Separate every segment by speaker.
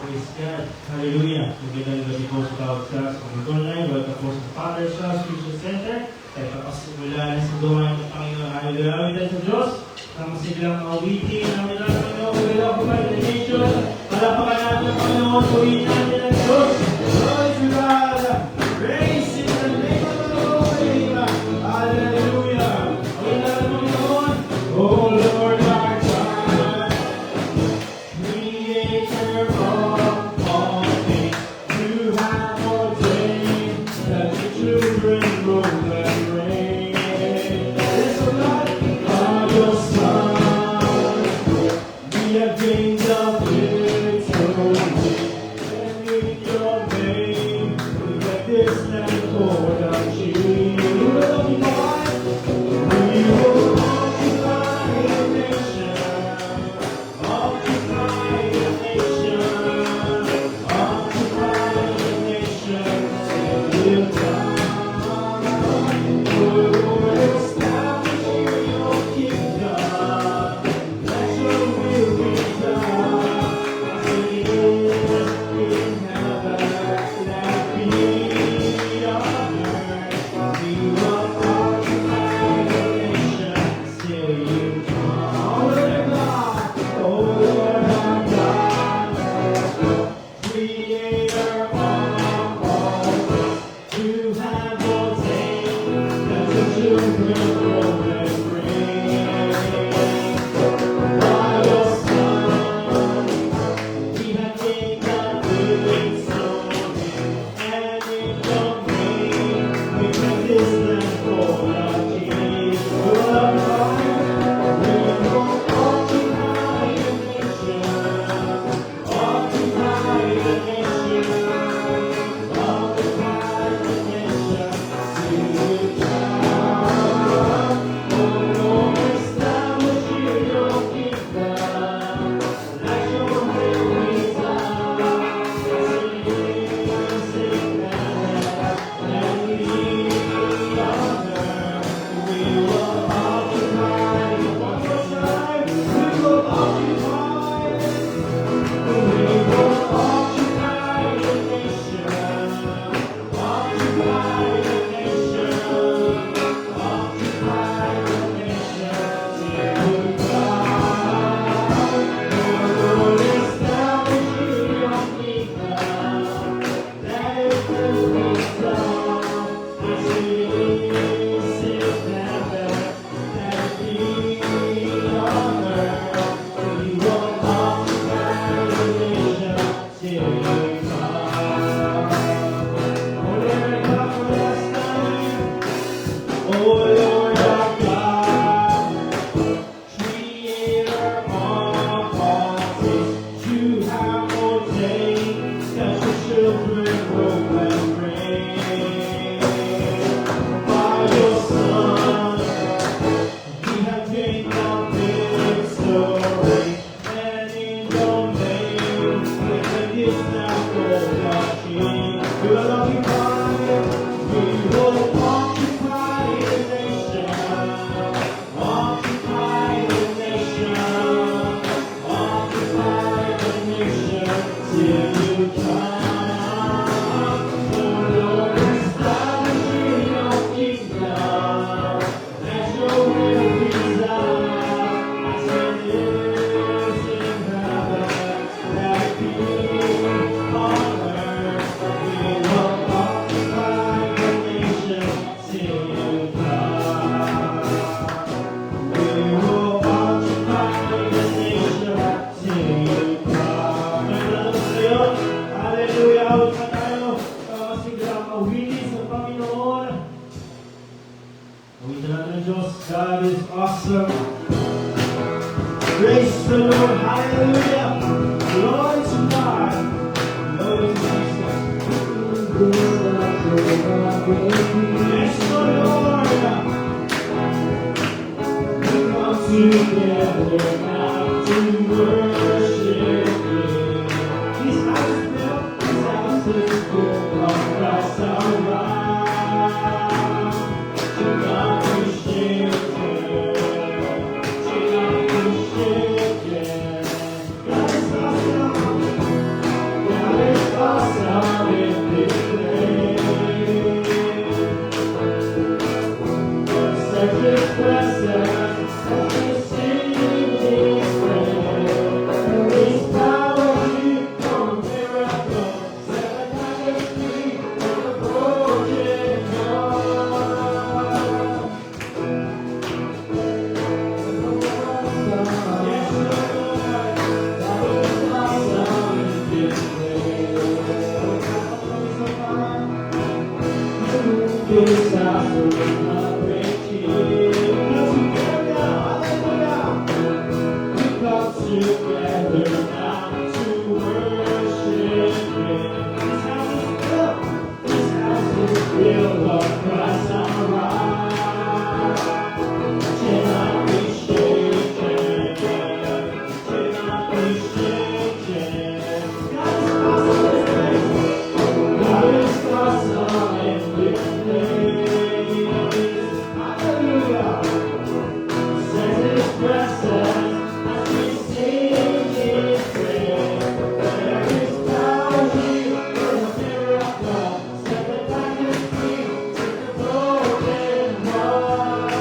Speaker 1: Praise God. Hallelujah. Magandang gabi po sa bawat sa online. Welcome po sa Father's House Christian Center. Ay papasimula na sa dumayan ng Panginoon. Hallelujah. Amin tayo sa Diyos. Nang masiglang awitin. Amin tayo sa Panginoon. Kailangan po tayo ng nation. Palapakan natin ang Panginoon. Tuwin natin ang Diyos. Praise God. Praise in the name of the Lord. Hallelujah. Amin tayo sa Panginoon. Oh Lord, our God. Creator of all things, you have ordained that the children rule and reign. Yes, O God, are your sons. We have gained the victory. Praise the Lord. Hallelujah. Glory to God. Glory to Jesus. Yes, Lord. We come together now to worship you. This house is built. This house is built on Christ our rock. To God we shake it. To God we shake it. God is awesome. God is awesome in this place. Such His presence, such His singing His praise. His power here from a miracle, set the captives free, and the broken heart. Yes, Lord, God is awesome in this place. This house will not break here. We come together now to worship Him. This house is built. This house is built on Christ our rock. Cannot be shaken. Cannot be shaken. God is awesome in this place. God is awesome in this place. Hallelujah. Set His presence as we sing His praise. There is power here in a miracle. Set the captives free, take the broken heart.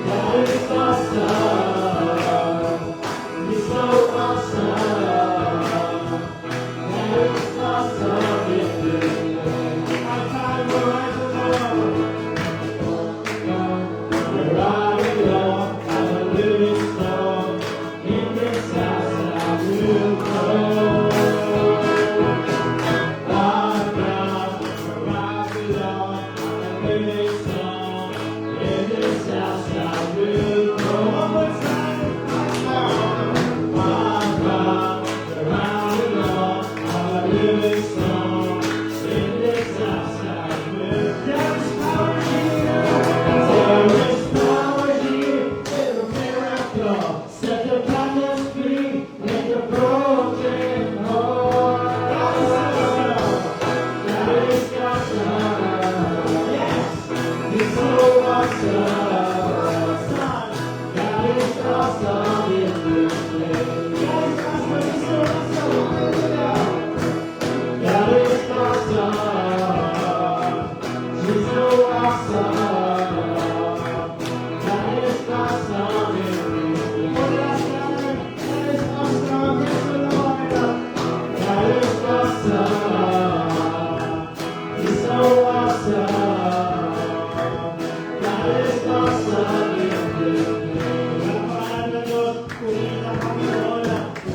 Speaker 1: God is awesome. He's so awesome. God is awesome in this place. Our time will rise alone. Where I belong, I'm a living stone. In this house I will grow. I'm down where I belong, I'm a living stone. In this house I will grow. One more time. I'm down where I belong, I'm a living stone. In this house I will. There is power here. There is power here in a miracle. Set the captives free, make the broken whole. God is awesome. God is awesome. Yes, He's so awesome. God is awesome in this place. God is awesome. He's so awesome. Hallelujah. God is awesome. He's so awesome. God is awesome in this place. One last time. God is awesome. Praise the Lord. God is awesome. He's so awesome. God is awesome in this place. Lapahan ng Diyos, purihin ang Panginoon.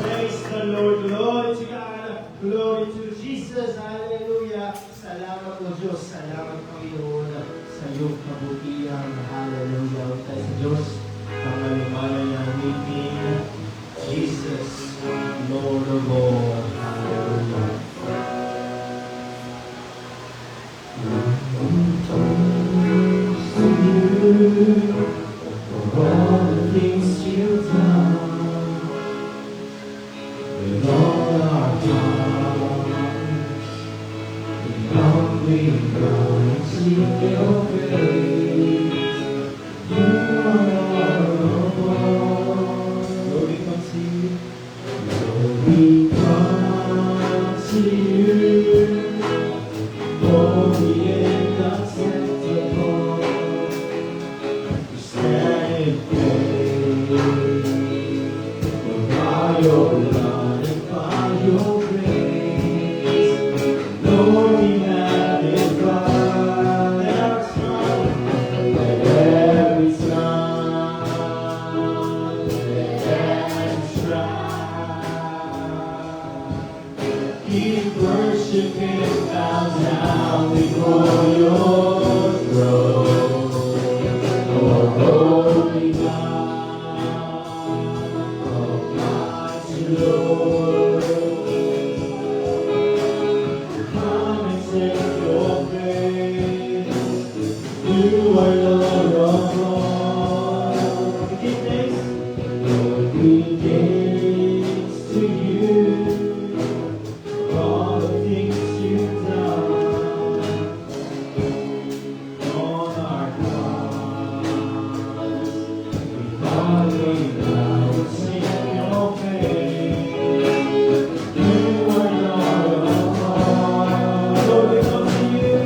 Speaker 1: Praise the Lord. Glory to God. Glory to Jesus. Hallelujah. Salamat po Diyos. Salamat Panginoon sa iyong kabutihan. Hallelujah. Huwag tayo sa Diyos. Pangalimana niya umitin. Jesus, Lord of all. Hallelujah. For all the things you've done, with all our hearts, we humbly come and seek your praise. You are above. Lord, we come to you. Lord, we come to you. Holy and acceptable. We stand in faith. By your blood and by your grace, Lord, we magnify. Let our tongue, let every tongue, let every strive. Keep worshiping, bow down before your throne. Oh, holy God. thanks to you for all the things you've done on our cross. We thought we would sing your praise. You are Lord of all. Lord, we come to you.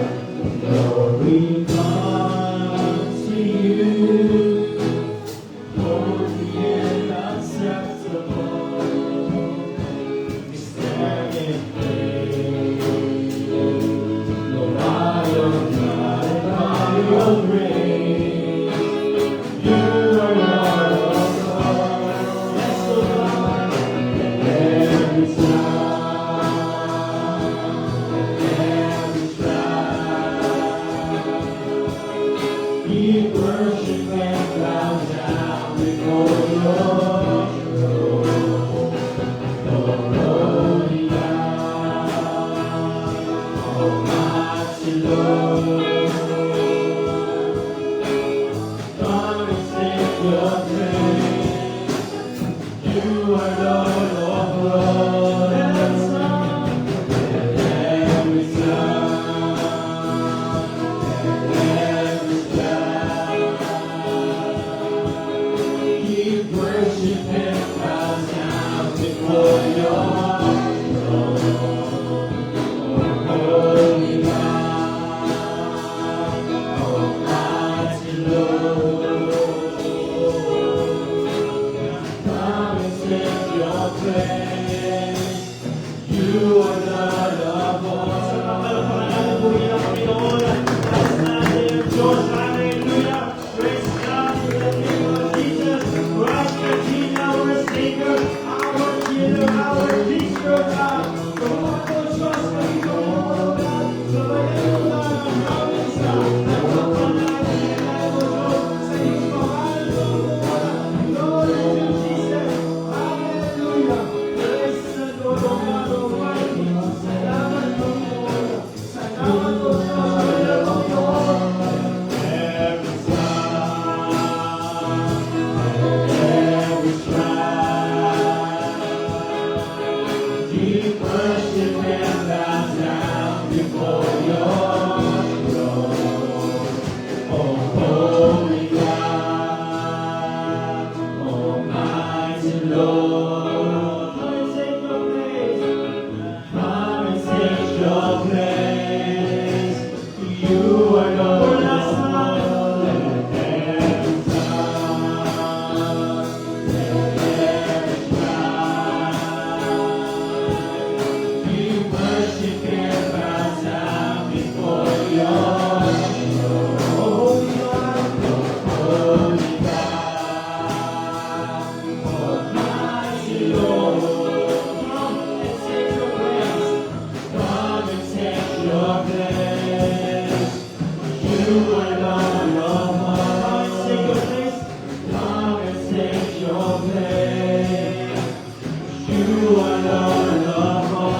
Speaker 1: Lord, we come to you. Holy and acceptable, we stand in faith. Lord, I am guided by your grace. You are Lord of all. Yes, O God, and every time, every trial, we worship and bow down before your throne. Lord, holy God, almighty Lord, come and sing your praise. You are Lord of Lords, and every time, every trial, keep worship and bow down before your throne. Holy God, almighty Lord, come and sing your praise. You are Lord of all. Hallelujah, hallelujah. That's not it, Diyos. Hallelujah. Praise God for the name of Jesus. Christ the King, our Savior, our Healer, our Teacher, God. Tumakbo Diyos, Panginoon, God. Sabayan mo lang ang aming sa nagpapanalangin namin, Diyos, sa iyong pangalan, Lord. Glory to Jesus. Hallelujah. Praise the Lord, O God Almighty. Salamat, Panginoon. Salamat, O Diyos, sa iyong Panginoon. Every time, every trial, we worship and bow down before your throne. Oh, holy God, almighty Lord, come and take your place. Come and take your place. You are Lord of all. Every time, every trial, we worship and bow down before your throne. Holy God, holy God, almighty Lord, come and take your place. Come and take your place. You are Lord of all. Come and take your place. You are Lord of all.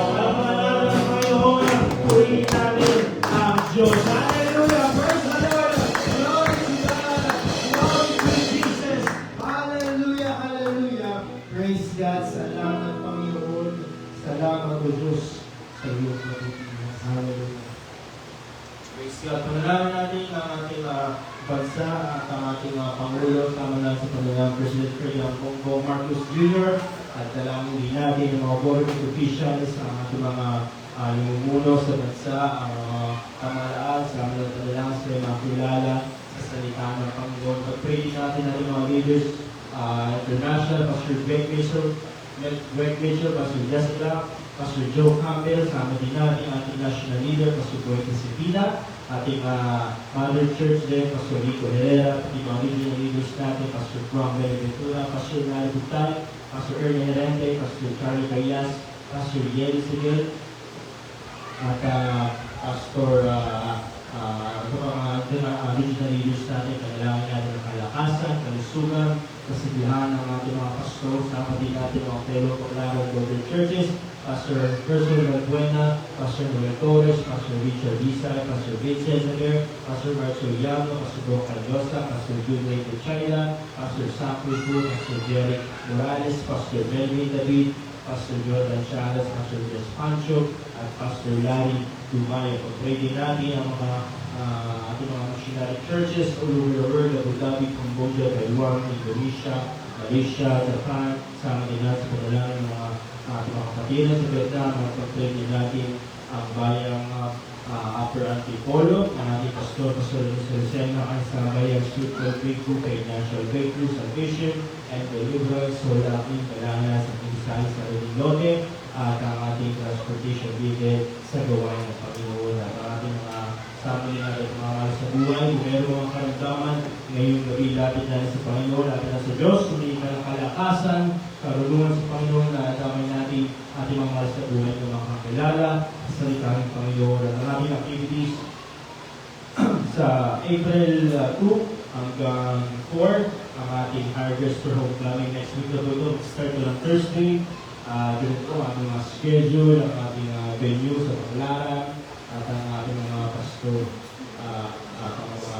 Speaker 1: Purihin natin ang Diyos. Hallelujah! Praise the Lord! Glory to God! Glory to Jesus! Hallelujah! Hallelujah! Praise God! Salamat, Panginoon! Salamat, O Diyos, sa iyong kapitinan. Hallelujah! Praise God! Panalangin natin ang ating bansa at ang ating Pangulo, tama na sa Panginoon President Ferdinand Bongo Marcos Jr. At dalangin din natin ang mga board of officials, ang ating mga lumumuno sa bansa, ang mga pamahalaan, sa mga panalangin sa mga kilala sa salita ng Panginoon. Pag-pray din natin ang mga leaders, international, Pastor Greg Mitchell, Pastor Jessica, Pastor Joe Campbell, sama din natin ating national leader, Pastor Boyka Cepina, ating Mother Church din, Pastor Rico Herrera, ating mga regional leaders natin, Pastor Juan Ventura, Pastor Nari Butay, Pastor Ernie Herente, Pastor Charlie Cayas, Pastor Yeli Sigil, at Pastor mga regional leaders natin, kailangan natin ng kalakasan, kalusugan, kasibihan ng ating mga pastor, sama din natin mga fellow Paglaran Golden Churches, Pastor Ursula Valbuena, Pastor Noel Torres, Pastor Richard Isay, Pastor Vincent Zager, Pastor Marcio Yano, Pastor Don Cardosa, Pastor Jude de China, Pastor Sam Puipo, Pastor Jerry Morales, Pastor Melvin David, Pastor Jordan Chalas, Pastor Jess Pancho, at Pastor Larry Dumayo. Pag-pray din natin ang mga ating mga missionary churches all over the world, Abu Dhabi, Cambodia, Taiwan, Indonesia, Malaysia, Japan, sama din natin sa panalangin ng mga ating mga kapatiran sa Vietnam, mga pag-pray din natin ang bayang Upper Antipolo, ang ating pastor, Pastor Lucena, ang sa bayang Super Breakthrough, kay National Breakthrough, Salvation, and Deliverance, so ating kailangan sa Pinsay sa Rinilote, at ang ating transportation vehicle sa gawain ng Panginoon, at ang ating mga family natin mga mahal sa buhay, kung meron mga karamdaman, ngayong gabi lapit na sa Panginoon, lapit na sa Diyos, humingi ka ng kalakasan, karunungan sa Panginoon, na damay natin ating mga mahal sa buhay ng mga kakilala, sa salita ng Panginoon, at ang aming activities sa April 2 hanggang 4, ang ating Harvest for Home Plumbing next week na ito, start ko ng Thursday, ganito po ang mga schedule, ang ating venue sa Paglaran, at ang ating mga pastor at ang mga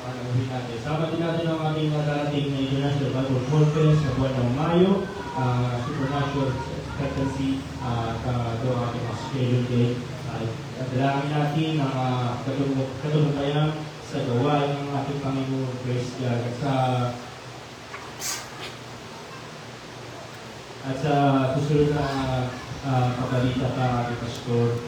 Speaker 1: pangaluhin natin. Sama din natin ang ating darating na International Bible Conference sa buwan ng Mayo, Supernatural Expectancy, at ito ang ating mga schedule din. Dalangin natin ang katulungan sa gawain ng ating Panginoon, praise God. At sa susunod na pabalita pa ating pastor,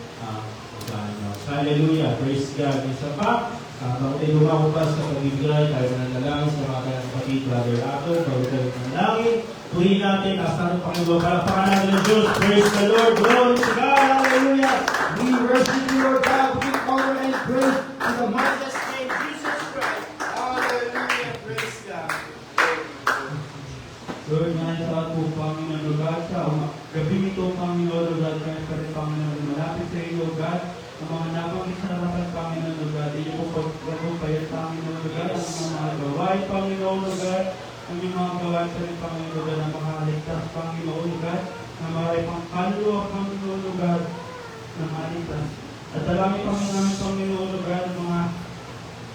Speaker 1: hallelujah, praise God. Isa pa, bago tayo lumako pa sa pagbibigay, tayo nanalangin sa mga kanyang kapatid, Brother Ato, bago tayo nanalangin, tuloy natin, asan ang Panginoon, palakpakan natin ng Diyos, praise the Lord, glory to God, hallelujah.
Speaker 2: We worship you, Lord God, we give honor and praise to the matchless name, Jesus Christ. Hallelujah, praise God.
Speaker 1: Lord, nasa po, Panginoon, Lord God, sa gabi ito, Panginoon, Lord God, kaya pa rin, Panginoon, malapit sa iyo, Lord God, ang mga nabanggit sa harapan, Panginoon, Lord God, hindi po pagpapayat, Panginoon, Lord God, ang mga gawain, Panginoon, Lord God, ang yung mga gawain sa rin, Panginoon, Lord God, ang makaligtas, Panginoon, Lord God, na maray pang kaluluwa, Panginoon, Lord God, na makaligtas. At dalangin, Panginoon, Panginoon, Lord God, ang mga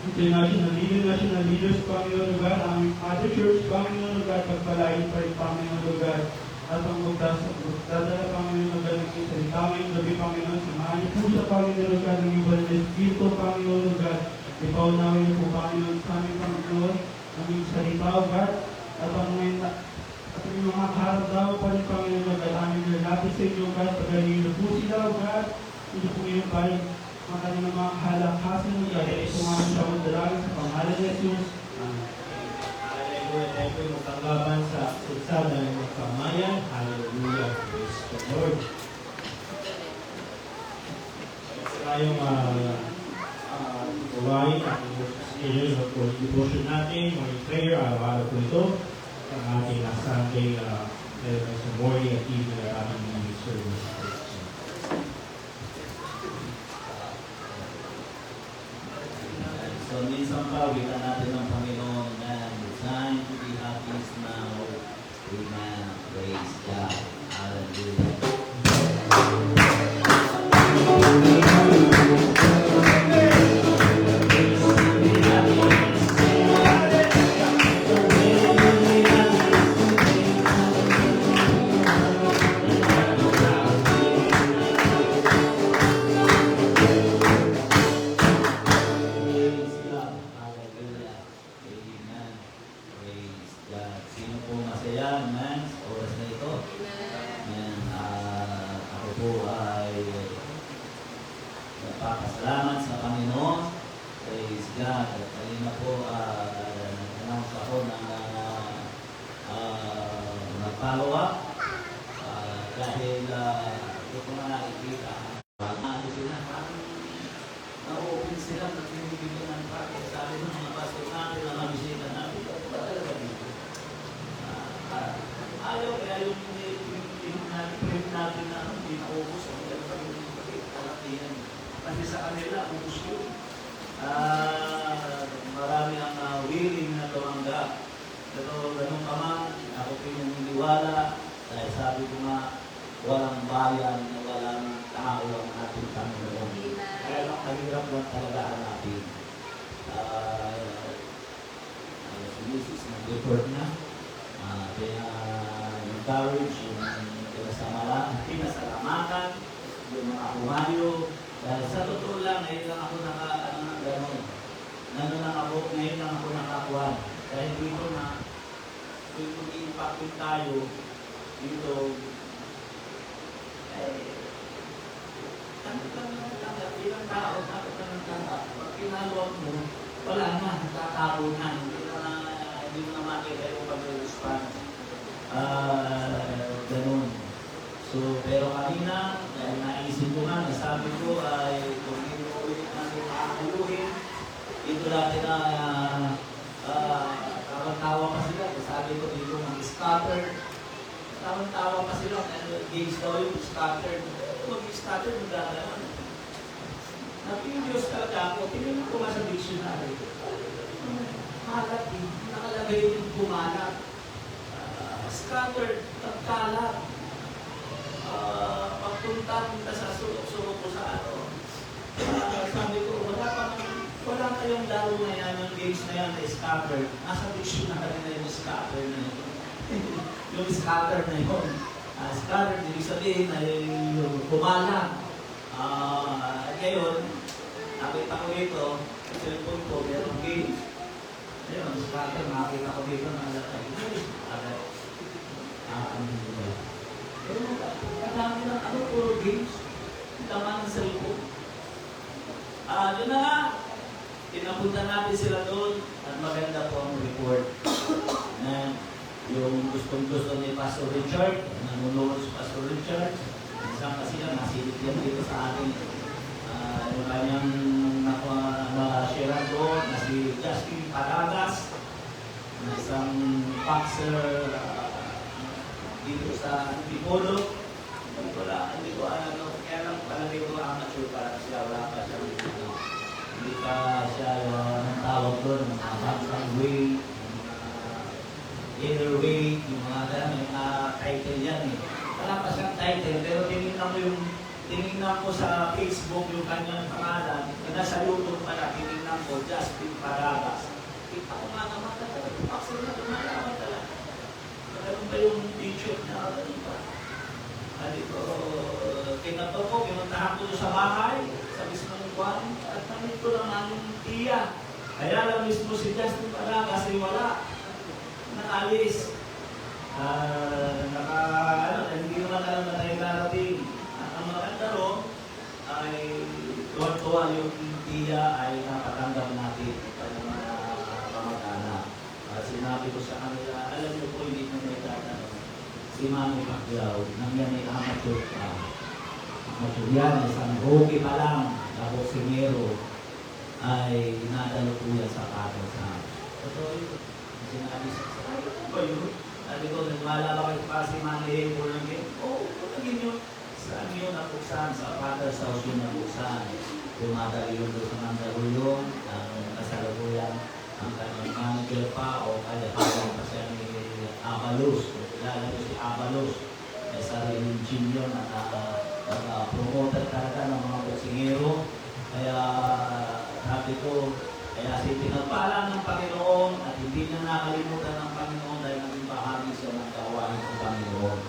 Speaker 1: international leaders, Panginoon, Lord God, ang other church, Panginoon, Lord God, pagpalain pa rin, Panginoon, Lord God, at ang magdadala, Panginoon, Lord God, ng salita ngayong gabi, Panginoon, samahan niyo po sa Panginoon, Lord God, ng iba na Espiritu, Panginoon, Lord God, ipaunawin niyo po, Panginoon, sa aming Panginoon, ang iyong salita, Lord God, at ang mga kaharap pa rin, Panginoon, Lord God, aming nalapit sa inyo, God, pagalihin niyo po sila, Lord God, hindi po ngayon pa rin ang kanyang mga halakasan, Lord God, at sumama siya ang dalangin sa pangalan ni Jesus. Hallelujah, tayo po yung magkakaban sa siksada ng magkamayan. Hallelujah, praise the Lord. Ito tayong gawain at schedule of devotion natin, morning prayer, araw-araw po ito. Ang ating Sunday, sa morning at evening na ating mga service.
Speaker 3: So, minsan pa, wika natin ng Panginoon na designed to be happy now. Amen. Praise God. Hallelujah. Praise God. Hallelujah. Amen. Praise God. Sino po masaya, amen, sa oras na ito? Amen. Ako po ay nagpapasalamat sa Panginoon. Praise God. At kanina po, nag-announce ako ng mag-follow up. Dahil ito ko na nakikita. Ano sila? Na-open sila at pinibigyan ng practice. Sabi ng mga pastor natin na mabisita namin. Ito ba talaga dito? Ayaw kaya yung print natin na hindi na-ubos. Ang talaga yung kalatihan. Kasi sa kanila, ubos yun. Marami ang willing na tumanggap. Pero ganun pa man, ako pinaniniwala sa Dahil sabi ko nga, walang bayan na walang tao ang ating Panginoon. Kaya lang mahirap lang talaga hanapin. Sumisis ng report na. Kaya encourage yung pinasalamatan, yung mga humayo. Dahil sa totoo lang, ngayon lang ako ngayon lang ako nakakuha. Dahil dito na, kung mag-impact tayo, dito, ilang tao, pag pinalawag mo, wala na, nakakabo na, hindi mo na makita yung pag-respond. Ganun. So, pero kanina, dahil naisip ko nga, nasabi ko ay kung hindi mo ulit natin makakuluhin, ito dati na tawa pa sila. Sabi ko dito mag-scatter. Tawa pa sila. Games daw yung scatter. Mag-scatter, magdadaan. Napiniyos talaga ako. Tinignan ko nga sa dictionary. Halat eh. Nakalagay yung kumalat. Scattered, nagkalat. Pagpunta sa sulok-sulok ko sa ano. Sabi ko, wala kayong laro na yan, yung games na yan na scatter. Nasa dictionary na yung scatter na yun. Yung scatter na yun. Scatter, ibig sabihin na yung kumalat. Ngayon, nakita ko dito, sa cellphone ko, merong games. Ayun, scatter, nakita ko dito na pero kadami ng puro games. Tama ng cellphone. Yun na nga. Pinapunta natin sila doon at maganda po ang report. Yung gustong-gusto ni Pastor Richard, nanonood si Pastor Richard, isang kasi lang nasilip yan dito sa atin. Yung kanyang na-share doon na si Justin Paragas, na isang boxer dito sa Antipolo. Hindi ko alam, kaya lang palagay ko amateur para siya, wala pa siya dito. Hindi pa siya ang tawag doon, mga boxing weight, inner weight, yung mga ganun, yung title yan eh. Wala pa siyang title, pero tinignan ko sa Facebook yung kanyang pangalan, na nasa YouTube pala, tinignan ko, Justin Paragas. Kita ko nga naman talaga, boxer na lumalaman talaga. Meron ba yung t-shirt na ganun pa? Dito, kinato ko, pinuntahan ko sa bahay, sa mismong buwan, at namit ko lang aming tiya. Kaya lang mismo si Justin pala kasi wala. Nakalis. Hindi naman alam na tayo darating. At ang maganda ron, ay tuwan-tuwa yung tiya ay napatanggap natin sa mga pamag-anak. Sinabi ko sa kanila, alam niyo po, hindi ko may tatanong. Si Manny Pacquiao, nandiyan ay amateur pa. Amateur yan, isang rookie pa lang, na boksingero, ay dinadalo po yan sa katas na. Totoo yun. Sinabi sa akin, ano ba yun? Sabi ko, nagmala ba kayo pa si Manny Pacquiao ng game? Oo, naging yun. Saan yun napuksan? Sa Father's House yun napuksan. Tumadali yun doon sa Mandaluyong, ang kasalukuyan, ang kanyang manager pa, o kaya pa siya ni Abalos. Kilala ko si Abalos. May sariling gym yun at promoter talaga ng mga boksingero. Kaya sabi ko, kaya si pinagpala ng Panginoon at hindi na nakalimutan ng Panginoon dahil naging bahagi siya ng kawain ng Panginoon.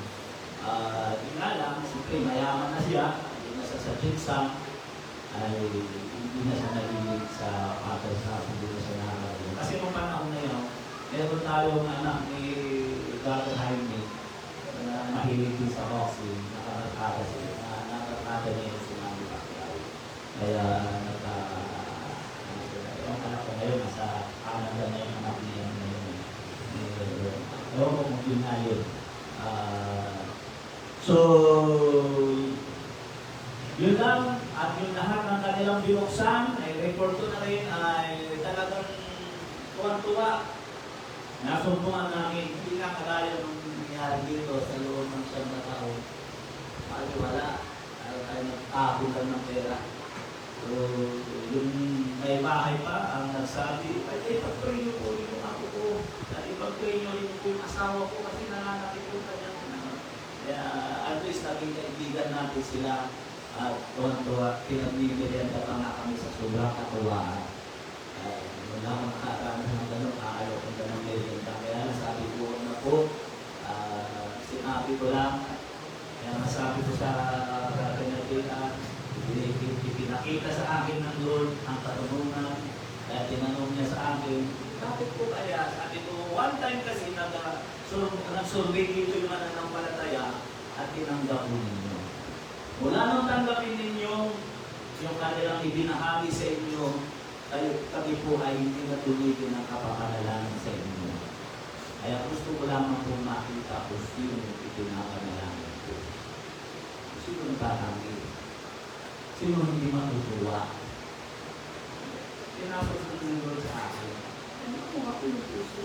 Speaker 3: Yun nga lang, siyempre mayaman na siya, hindi na siya sa Jinsang, ay hindi na siya nalilig sa Father's House, hindi na siya nakalilig. Kasi nung panahon na yun, meron tayong anak ni Dr. Jaime na mahilig din sa boxing, nakakataga niya yung sinabi pa. Kaya yung anak ko ngayon, nasa Canada na yung anak niya ngayon. Ewan ko kung yun na yun. So, yun lang, at yung lahat ng kanilang binuksan, ay report ko na rin ay talagang tuwan-tuwa. Nasumpungan namin, hindi na kadaya nung nangyari dito sa loob ng siyang na taon. Ay wala, ay nagtapon lang ng pera. So, yung may bahay pa, ang nagsabi, ay ipag-pray niyo po yung ako ko. At ipag-pray niyo rin po yung asawa ko kasi nananakit po kanyang Kaya at least naging kaibigan natin sila at tuwan-tuwa, pinagbibigyan ka pa nga kami sa sobrang katuwaan. Wala akong nakakaano ng gano'n, ayaw kong gano'n merienda. Kaya nasabi ko na po, sinabi ko lang, kaya nasabi ko sa pinagkita, pinakita sa akin ng Lord ang katanungan, kaya tinanong niya sa akin, bakit po kaya? Sabi ko, one time kasi nag-survey dito yung mananampalataya at tinanggap po ninyo. Mula nung tanggapin ninyo yung kanilang ibinahagi sa inyo, kami po ay hindi natulogin ang kapapanalangin sa inyo. Kaya gusto ko lamang po makita kung sino yung ipinapanalangin ko. Sino yung tatanggi? Sino hindi matutuwa? Pinapasunod ng Lord sa akin. Ano po ako yung puso?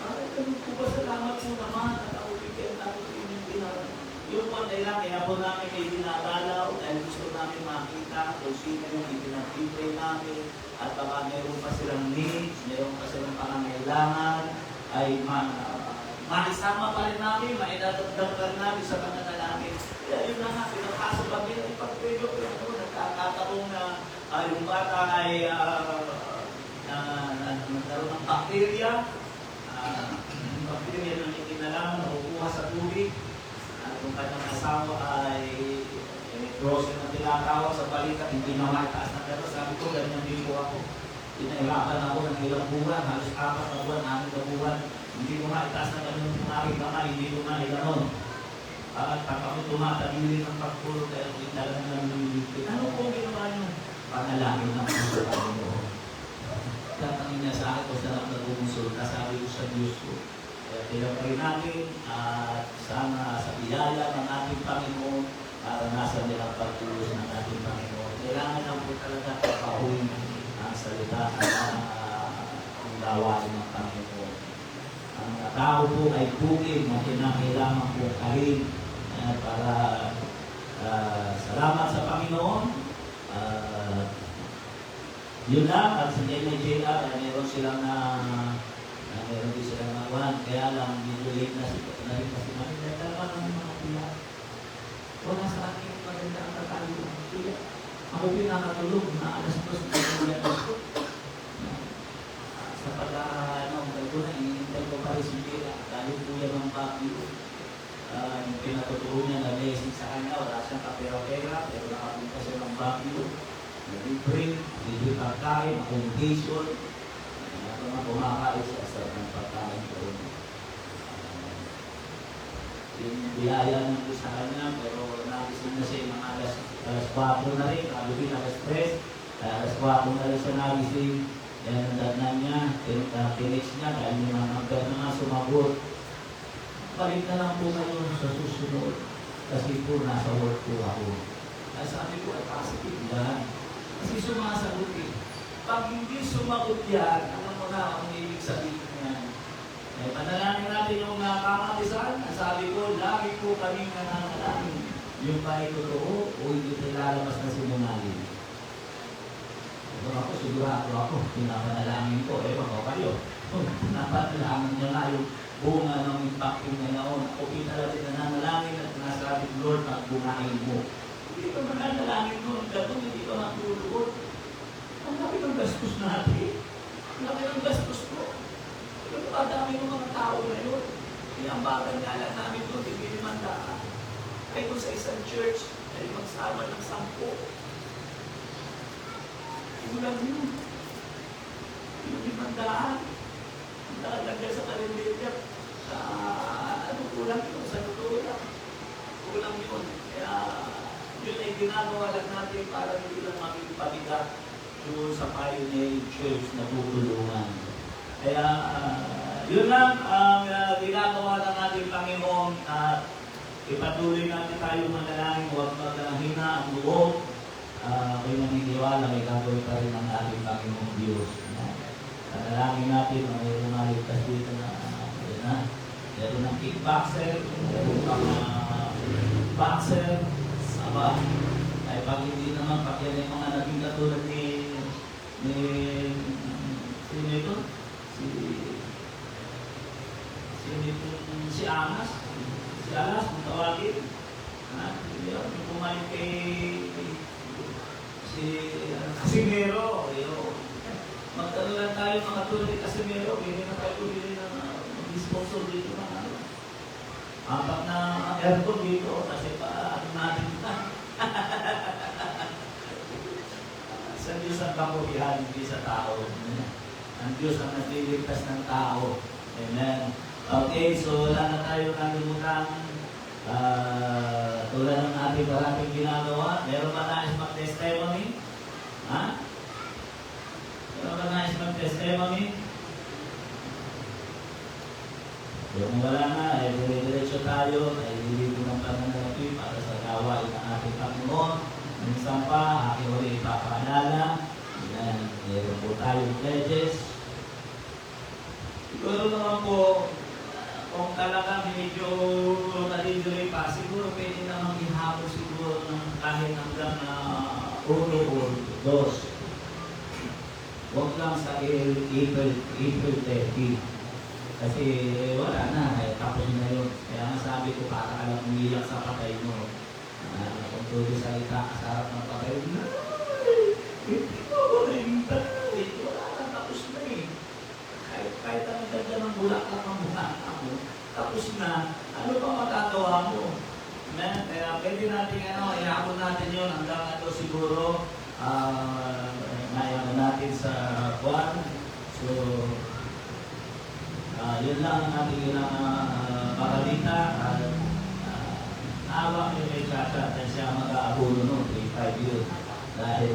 Speaker 3: Ano po ba salamat po naman at ako bigyan natin yung pinarang. Yung po nila, kaya po namin may dinadalaw dahil gusto namin makita kung sino yung ipinag-pray namin at baka mayroon pa silang needs, mayroon pa silang pangangailangan, ay maisama pa rin namin, maidadagdag pa rin namin sa pananalangin. Kaya yun na nga, pinapasok kami na ipag-pray ko, nagkakataong na yung bata ay nagkaroon ng bakterya, yung bakterya na hindi na lang, nakukuha sa tubig. Kung kanyang asawa ay grocery na tinatawag sa balikat, hindi na mataas na gano'n. Sabi ko, ganyan din po ako. Pinahirapan ako ng ilang buwan, halos 4 na buwan, 6 na buwan. Hindi ko maitaas na gano'n yung aking kamay, hindi ko na gano'n. At kami tumatagili ng pagpulog, kaya hindi talaga naman lumilipit. Ano po ginawa nyo? Panalangin ng puso sa Panginoon. Tatangin niya sa akin kung saan ako nag-umusol, sabi ko sa Diyos ko. Kaya tinapay namin at sana sa biyaya ng ating Panginoon, naranasan nilang pagtulos ng ating Panginoon. Kailangan lang po talaga papahuin ang salita at ang gawain ng Panginoon. Ang tao po ay bukid na kinakailangan po kahin para salamat sa Panginoon. Yun lang, at sa JR, meron silang meron din silang nakuhan. Kaya lang, medyo late na rin kasi namin. Kaya talaga naman mga tiyak. Wala sa akin maganda ang tatalo. Kaya ako pinakatulog na alas 2 sa pag-ano, ko na, inintay ko pa rin si Kira. Dahil po yan ang Baguio. Yung pinatuturo niya na message sa kanya, wala siyang kapera-pera, pero nakapunta siya ng Baguio. Nag-print, hindi pagkain, accommodation. Kumakain siya sa ng pagkain ko. Yung biyaya ng sa kanya, pero nagising na siya ng alas 4 na rin, kalubi alas 3, alas 4 na rin siya nagising. Yan ang dadnan niya, tinex niya, dahil yung mga hanggang na nga sumagot. Balik na lang po kayo sa susunod, kasi po nasa work po ako. Kaya sabi ko ay positive yan, kasi sumasagot eh. Pag hindi sumagot yan, alam mo na ang ibig sabihin niya. Eh, panalangin natin yung kamatisan. Sabi ko, lagi po kaming nananalangin. Yung ba ay totoo o hindi lalabas na sinungaling. Ako, sigurado ako. Pinapanalangin ko. Ewan ko kayo. Napanalangin niya nga yung bunga ng impacting niya noon. Ako pinala rin nananalangin at nasabi, Lord, magbungahin mo. Hindi pa mananalangin mo. Gano'n, hindi pa matulog. Ang laki ng gastos natin. Ang laki ng gastos ko. Pero padami ng mga tao ngayon. Iambagan nga lang namin ito, hindi limandaan. Ay kung sa isang church, ay magsama ng 10. Kulang yun. Yung limandaan. Ang nakalagay sa kalendarya. Kulang yun. Sa totoo lang. Kulang yun. Kaya yun ay ginagawa lang natin para hindi lang maging pabigat doon sa Pioneer Church na tutulungan. Kaya yun lang ang ginagawa ng ating Panginoon at ipatuloy natin tayo manalangin, huwag maghina ang loob. Ako'y naniniwala, may gagawin pa rin ang ating Panginoon Diyos. Panalangin natin na may lumaligtas dito na meron ng kickboxer, meron pang boxer, aba, ay pag hindi naman pakyan yung mga naging katulad sino ito? Si si Amas, si Alas, kung tawagin. Yun, yung kumain kay si Casimiro. Magtanong lang tayo mga tulad kay Casimiro, hindi na tayo bumili ng sponsor dito na apat na aircon dito kasi ano natin na. Sa Diyos ang kapulihan, hindi sa tao. Ang Diyos ang nagliligtas ng tao. Amen. Okay, so wala na tayo nalimutan. Tulad ng ating parating ginagawa, meron ba nais mag-testimony? Ha? Meron ba nais mag-testimony? Kung wala na, ay dire-diretso tayo, ay liligo ng pananalapi para sa gawain ng ating Panginoon. Minsan pa, aking ulit ipapaalala. Meron po tayong pledges. Siguro naman po, kung talagang medyo naliduloy pa, siguro pwede namang ihapon siguro ng kahit hanggang 1 o 2. Huwag lang sa April 30. Kasi wala na, tapos na yun. Kaya nga sabi ko, para ka lang umiyak sa patay mo. Kung tuloy salita ka sa harap ng patay mo, hindi ko rin wala na, tapos na eh. Kahit ang ganda ng bulaklak ang bulaklak mo, tapos na, ano pa matatawa mo? Kaya pwede natin, iapon natin yun hanggang siguro, nayaman natin sa buwan. So, yun lang ang ating makalita. Naawa niyo kay Chacha at siya mag-aabuno noon, 3-5 yun. Dahil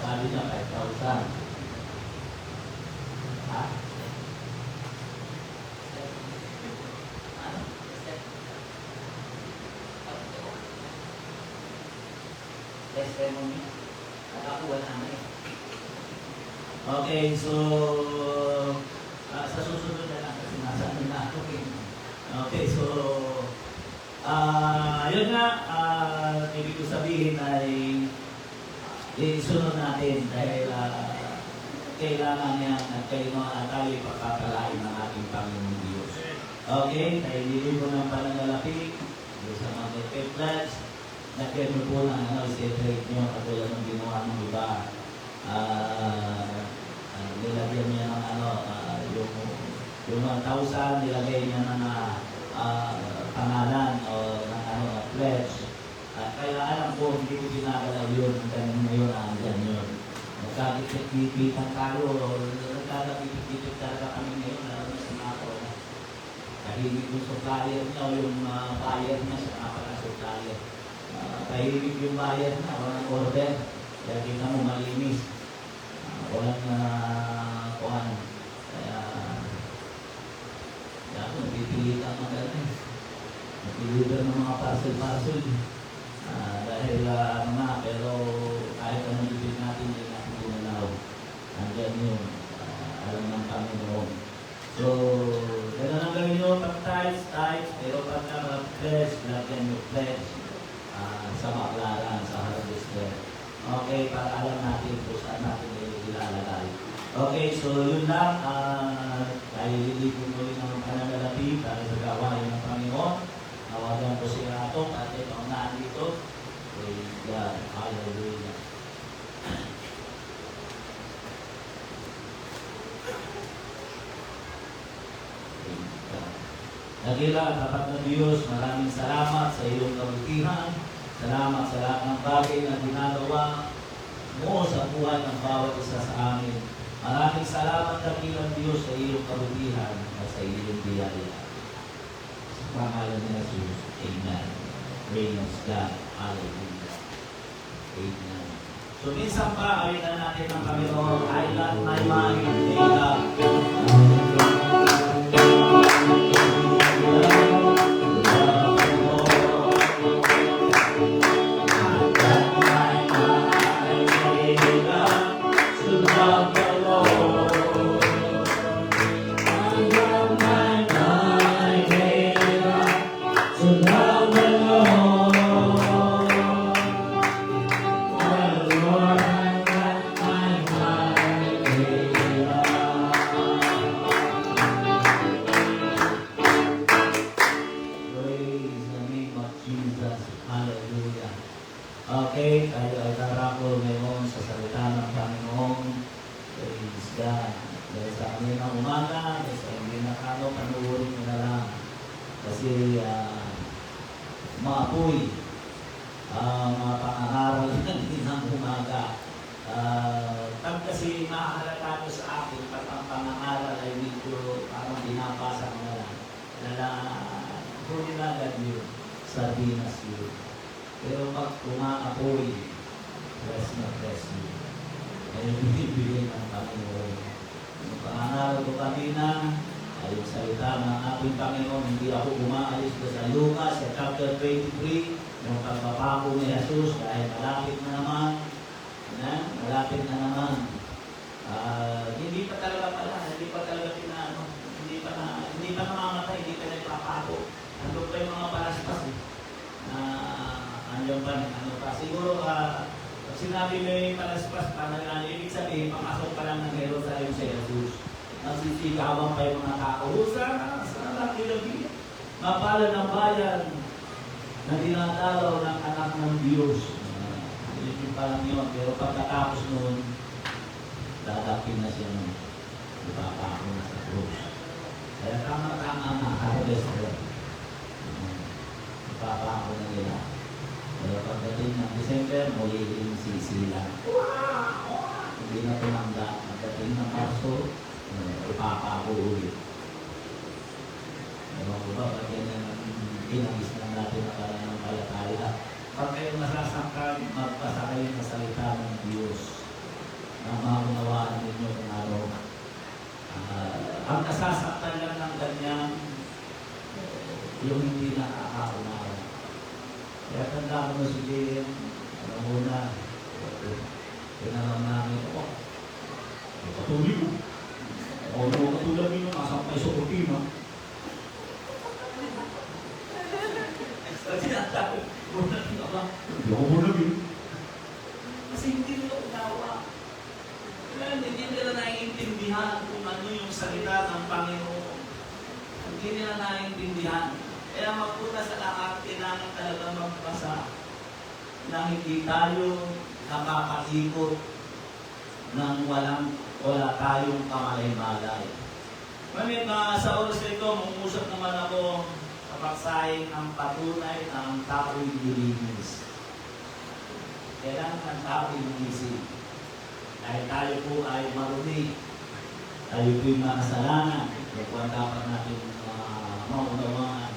Speaker 3: sabi niya 5,000. Ha? Testimony? Nakakuha naman eh. Okay, so sa susunod na lang kasi nasa ano na ako eh. Okay, so yun nga, ibig ko sabihin ay isunod natin dahil kailangan yan at tayo ipagpapalain ng ating Panginoon Diyos. Okay, tayo nilibo ng pananalapi sa mga pledge. Nagyan mo po ng i-separate nyo katulad ng ginawa ng iba. Nilagyan niya ng yung 1,000, nilagay niya ng pangalan o ng pledge. Kaya alam ko, hindi ko ginagalaw yun. Hanggang ngayon, andyan yun. Nagkakipit-kipitan tayo, nagkakipit-kipit talaga kami ngayon, lalo na sa mga ko. Kahimik yung supplier niya o yung buyer niya, sa mga supplier. Kahimik yung buyer niya, walang order. Kaya kita mo malinis. Walang kuhan. Kaya ako, pipilitan ng gano'n. Nag-deliver ng mga parcel-parcel. Dahil pero kahit anong bibig natin, hindi natin ginalaw. Nandiyan yun. Alam ng Panginoon. So, gano'n ang gawin nyo, pag-tiles, pero pagka mag-pledge, lagyan nyo pledge sa baklaran, sa harvester. Okay, para alam natin kung saan natin ilalagay. Okay, so yun lang. Dahil hindi ko muli ng pananalapi para sa gawain ng Panginoon. Nawagan ko si Atok at itong nandito. Praise God. Hallelujah. Nagila, tapat na Diyos, maraming salamat sa iyong kabutihan. Salamat sa lahat ng bagay na ginagawa mo sa buhay ng bawat isa sa amin. Maraming salamat dakilang Diyos sa iyong kabutihan at sa iyong biyaya. Sa pangalan ni Jesus, Amen. Praise God. Hallelujah. Amen. So minsan pa, awin na natin ang Panginoon. I love my mind. I love. kasi maapoy ang pangangaral ng umaga. Pag kasi mahalata ko sa akin, pag ang pangangaral ay medyo parang binabasa ko na lang, huli na agad yun, sardinas yun. Pero pag umaapoy, press na press yun. Ay binibigay ng Panginoon. Yung pangangaral ko kanina, ay yung salita ng ating Panginoon, hindi ako umaalis ko sa Lucas, sa chapter 23, yung pagpapako ni Jesus, dahil malapit na naman, malapit na naman. Hindi pa talaga pala, hindi pa talaga hindi pa namamatay, hindi pa nagpapako. Andun pa yung mga palaspas andun pa pa. Siguro, pag sinabi mo yung palaspas, ibig sabihin, pakasok pa lang ng Jerusalem sa Jesus. Nagsisigawan pa yung mga tao. Sana lagi. Mapala ng bayan na dinadalaw ng anak ng Diyos. Yun pa lang yun. Pero pagkatapos noon, dadapin na siya nun. Ipapako na sa krus. Kaya tama-tama na, harvest ko. Ipapako na nila. Kaya pagdating ng December, muli yung sisila. Hindi na tumanda. Pagdating ng Marso, ipapako ulit. Ewan ko ba, pag yan ang pinagis na natin na parang ng palataya. Pag kayo masasangkal, magpasa kayo ng salita ng Diyos na maunawaan ninyo kung ano. Ang nasasaktan lang ng ganyan, yung hindi nakakaunawa. Kaya tanda ko na si Jim, ano muna, pinalam namin, patuloy ko. O, katulad nyo, masampay sa ultima. Hindi ako muna yun. Kasi hindi nila unawa. Hindi nila naiintindihan kung ano yung salita ng Panginoon. Hindi nila naiintindihan. Kaya magpunta sa lahat, kailangan talaga magbasa na hindi tayo nakakaikot ng wala tayong kamalay-malay. Ngunit sa oras na ito, mangusap naman ako sa pagsahing ang patunay ng tao'y dilinis. Kailangan ng tao'y lumisig. Dahil tayo po ay marumi. Tayo po'y makasalanan. Kaya po ang dapat natin maunawaan.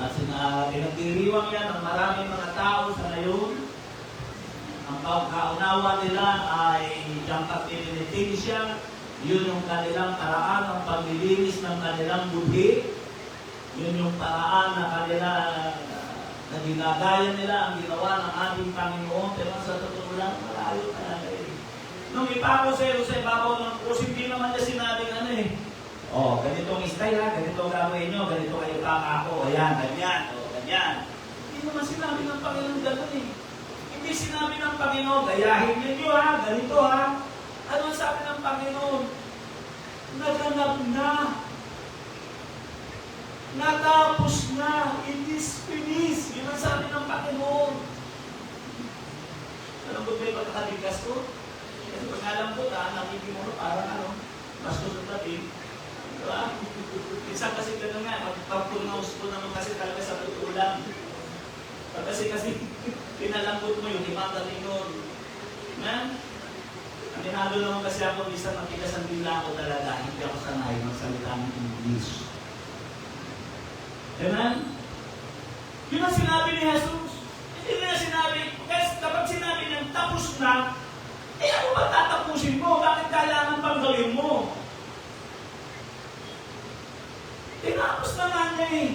Speaker 3: At pinagdiriwang yan ng maraming mga tao sa ngayon. Ang pagkaunawa nila ay jangkat penitensya. Yun yung kanilang paraan ng paglilinis ng kanilang budhi. Yun yung paraan na kanila na ginagaya nila ang ginawa ng ating Panginoon. Pero sa totoo lang, malayo talaga eh. Nung ipako sa ibabaw ng krus, hindi naman niya sinabing ano eh. O, ganitong style ha, ganito gagawin nyo, ganito kayo kakako, ayan, ganyan, o, ganyan. Hindi naman sinabi ng Panginoon gano'n eh. Hindi sinabi ng Panginoon, gayahin ninyo ha, ganito ha. Ano ang sabi ng Panginoon? Naganap na. Natapos na. It is finished. Yun ang sabi ng Panginoon. Alam ko ba yung pagkakaligas ko? Kasi pag alam ko na, nakikip mo parang ano, bastos na tabi. Diba? Minsan kasi gano'n nga, magpapurnaus ko naman kasi talaga sa totoo lang. Kasi pinalambot mo yung ibang Panginoon. Na? Aminado naman kasi ako, minsan matigas ang bigla ko talaga. Hindi ako sanay magsalita ng English. Amen? Yun ang sinabi ni Jesus. Hindi na sinabi, kasi kapag sinabi niyang tapos na, eh ano ba tatapusin mo? Bakit kailangan pang gawin mo? Tinapos na nga niya eh.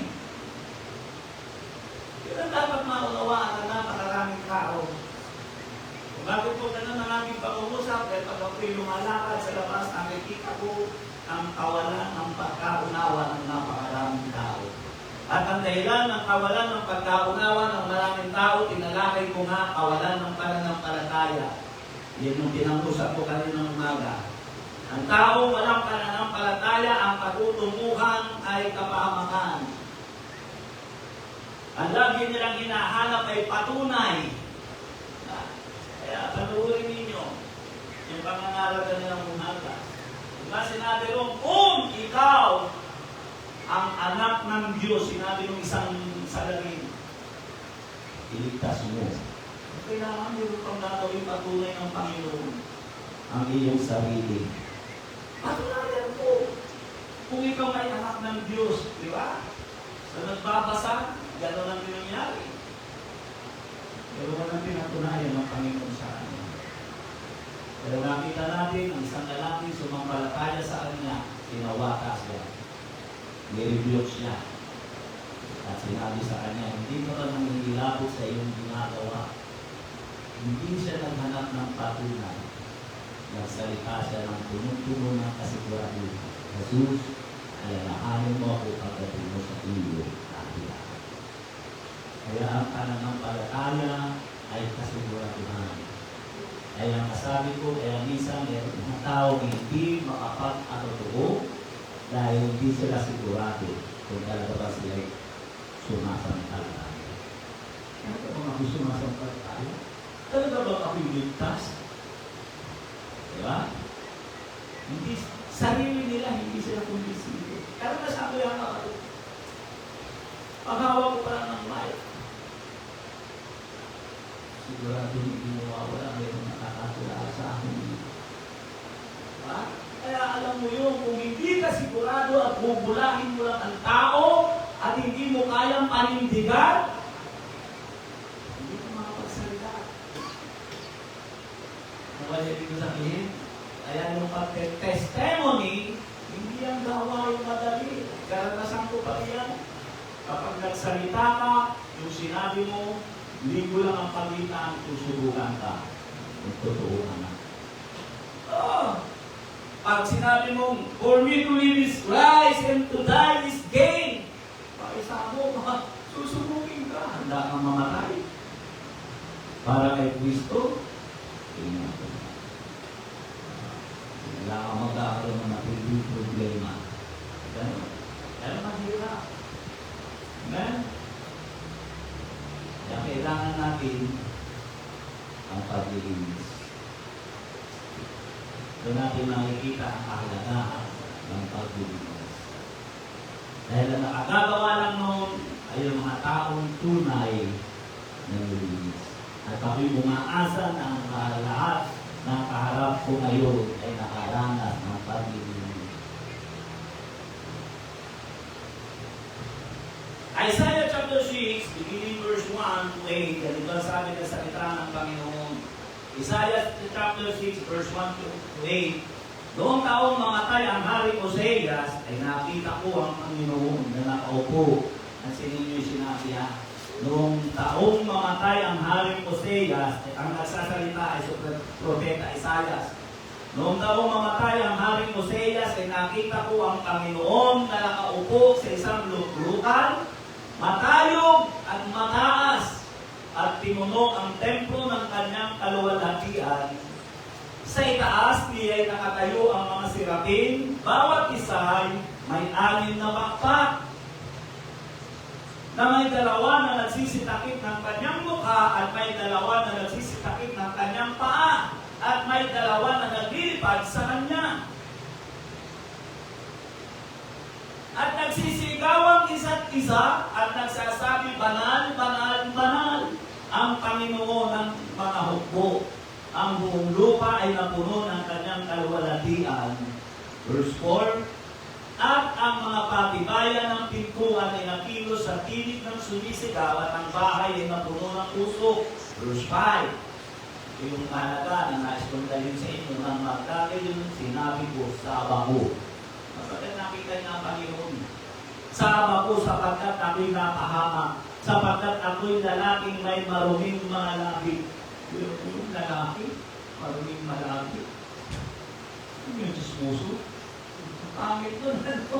Speaker 3: Yun ang dapat maunawaan na napakaraming tao. Bakit po ganun ang aming pag-uusap? Dahil pag ako'y lumalakad sa labas, nakikita ko ang kawalan ng pagkaunawa ng napakaraming tao. At ang dahilan ng kawalan ng pagkaunawa ng maraming tao, tinalakay ko nga kawalan ng pananampalataya. Yan yung pinag-usap ko kanina ng umaga. Ang taong walang pananampalataya, ang patutunguhan ay kapahamakan. Ang lagi nilang hinahanap ay patunay. Kaya panuurin ninyo yung pangangaral nilang umaga. Diba sinabi ron, kung ikaw ang anak ng Diyos, sinabi ng isang salarin, iligtas mo. Kailangan meron kang gagawin patunay ng Panginoon ang iyong sarili. Patunayan mo kung ikaw ay anak ng Diyos, di ba? Sa nagbabasa, gano'n ang nangyayari. Pero walang pinatunayan ng Panginoon sa kanya. Pero nakita natin ang isang lalaki sumampalataya sa kanya, sinawata siya. Nirebuke siya. At sinabi sa kanya, hindi ka ba nanghihilabot sa iyong ginagawa? Hindi siya naghanap ng patunay. Nagsalita siya ng tunong-tuno ng kasigurado. Jesus, alalahanin mo ako pagdating mo sa iyo. Kaya ang pananampalataya ay kasiguraduhan. Kaya ang masabi ko, kaya minsan mayroon mga tao hindi makapag-atotoo dahil hindi sila sigurado kung talaga ba sila sumasampalataya. Ano ba mga sumasampalataya? Talaga ba ako ligtas? Diba? Hindi, sarili nila, hindi sila kumbisido. Kaya nasabi ang mga paghawa ko pa lang ng mic. Sigurado hindi mawawala, mayroong nakakatulala sa akin. Diba? Kaya alam mo yun, kung hindi ka sigurado at bubulahin mo lang ang tao at hindi mo kayang panindigan, hindi ka makapagsalita. Kaya ibig sabihin, kaya yung pag-testimony, hindi ang gawain madali. Karanasan ko pa yan. Kapag nagsalita ka, yung sinabi mo, linggo lang ang pagitan, susubukan ka. Kung totoo na. Oh! Pag sinabi mong, for me to live is Christ and to die is gain. Pakisa mo, susubukin ka. Handa kang mamatay. Para kay Kristo, tingnan ko. Wala kang magkakaroon ng matinding problema. Ganun. Pero mahirap. Amen? Kaya kailangan natin ang paglilinis. Doon natin makikita ang kahalagahan ng paglilinis. Dahil ang nakagagawa lang noon ay yung mga taong tunay na nililinis. At ako'y umaasa na ang lahat ng kaharap ko ngayon ay nakaranas ng paglilinis. Isaiah chapter 6, beginning verse 1 to 8, ganito ang sabi ng salita ng Panginoon. Isaiah chapter 6, verse 1 to 8, noong taong mamatay ang hari Oseas, ay nakita ko ang Panginoon na nakaupo. Ang sininyo sinabi ha? Noong taong mamatay ang hari Oseas, ang nagsasalita ay propeta Isaiah. Noong taong mamatay ang hari Oseas, ay nakita ko ang Panginoon na nakaupo sa isang luklukan, matayog at mataas, at pinuno ang templo ng kanyang kaluwalhatian. Sa itaas niya ay nakatayo ang mga sirapin, bawat isa ay may 6 na bakpak, na may 2 na nagsisitakip ng kanyang mukha at may 2 na nagsisitakip ng kanyang paa at may 2 na naglilipad sa kanya. At nagsisigaw ang isa't isa at nagsasabi, banal, banal, banal ang Panginoon ng mga hukbo. Ang buong lupa ay napuno ng kanyang kaluwalhatian. Verse 4, at ang mga patibayan ng pintuan ay nakilos sa tinig ng sumisigaw at ang bahay ay napuno ng usok. Verse 5, yung mahalaga na naiskondalin sa inyo ng magkakayon, sinabi ko sa bako. Kapag nakita niya ang Panginoon, sama ko sapagkat ako'y napahamak, sapagkat ako'y lalaking may maruming mga labi. Yung lalaki, maruming malabi. Yung dismuso. Pangit nun, ano?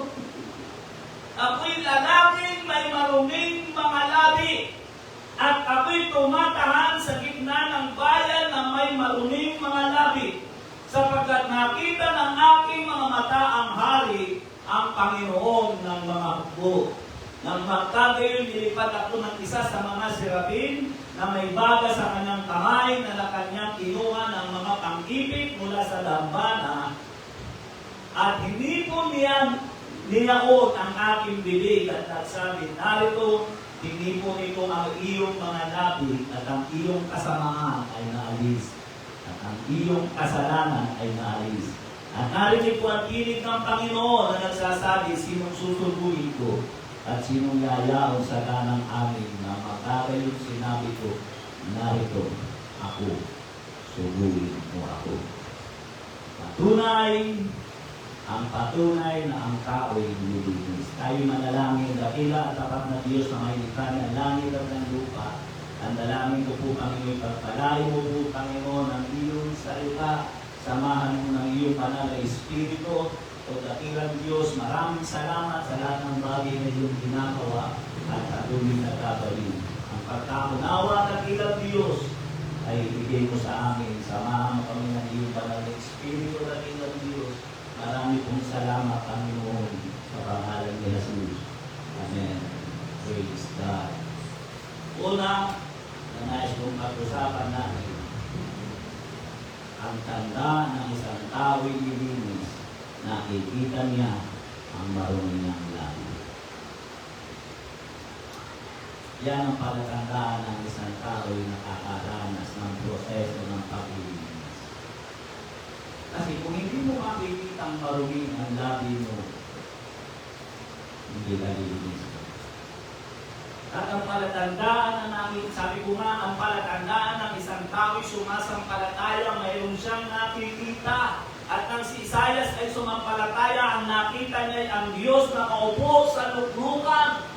Speaker 3: Ako'y lalaking may maruming mga labi, at ako'y tumatahan sa gitna ng bayan na may maruming mga labi, sapagkat nakita ng aking mga mata ang hari, ang Panginoon ng mga hukbo. Nang magkagayon, nilipad ako ng isa sa mga serapin na may baga sa kanyang kamay na kanyang kinuha ng mga pang-ipit mula sa dambana at hinipon niya Niyakot ang aking bibig at nagsabi, narito, tinipon ito ang iyong mga labi at ang iyong kasamaan ay naalis. At ang iyong kasalanan ay naalis. At narinig ko ang tinig ng Panginoon na nagsasabi, sinong susuguin ko at sinong yayaon sa ganang amin na magkakayong sinabi ko, narito ako, suguin mo ako. Ang patunay na ang tao'y nilinis. Tayo manalangin, dakila at tapat na Diyos na may likha ng langit at ng lupa. Ang dalangin ko po, Panginoon, pagpalain mo po, Panginoon, ang iyong salita. Samahan mo ng iyong banal na Espiritu. O dakilang Diyos, maraming salamat sa lahat ng bagay na iyong ginagawa at patuloy na gagawin. Ang pagkaunawa, dakilang Diyos, ay ibigay mo sa amin. Samahan mo kami ng iyong banal na Espiritu, dakilang Diyos. Marami pong salamat, Panginoon, sa pangalan ni Jesus. Amen. Praise God. Una, na nais kong pag-usapan natin, ang tanda ng isang tao'y nilinis, nakikita niya ang marumi niyang labi. Yan ang palatandaan ng isang tao'y nakakaranas ng proseso ng paglilinis. Kasi kung hindi mo makikita ang marumi ang labi mo, hindi ka lilinis. At ang palatandaan na namin, sabi ko nga, ang palatandaan ng isang tao'y sumasampalataya, mayroon siyang nakikita. At nang si Isaias ay sumampalataya, ang nakita niya ay ang Diyos na nakaupo sa luklukan.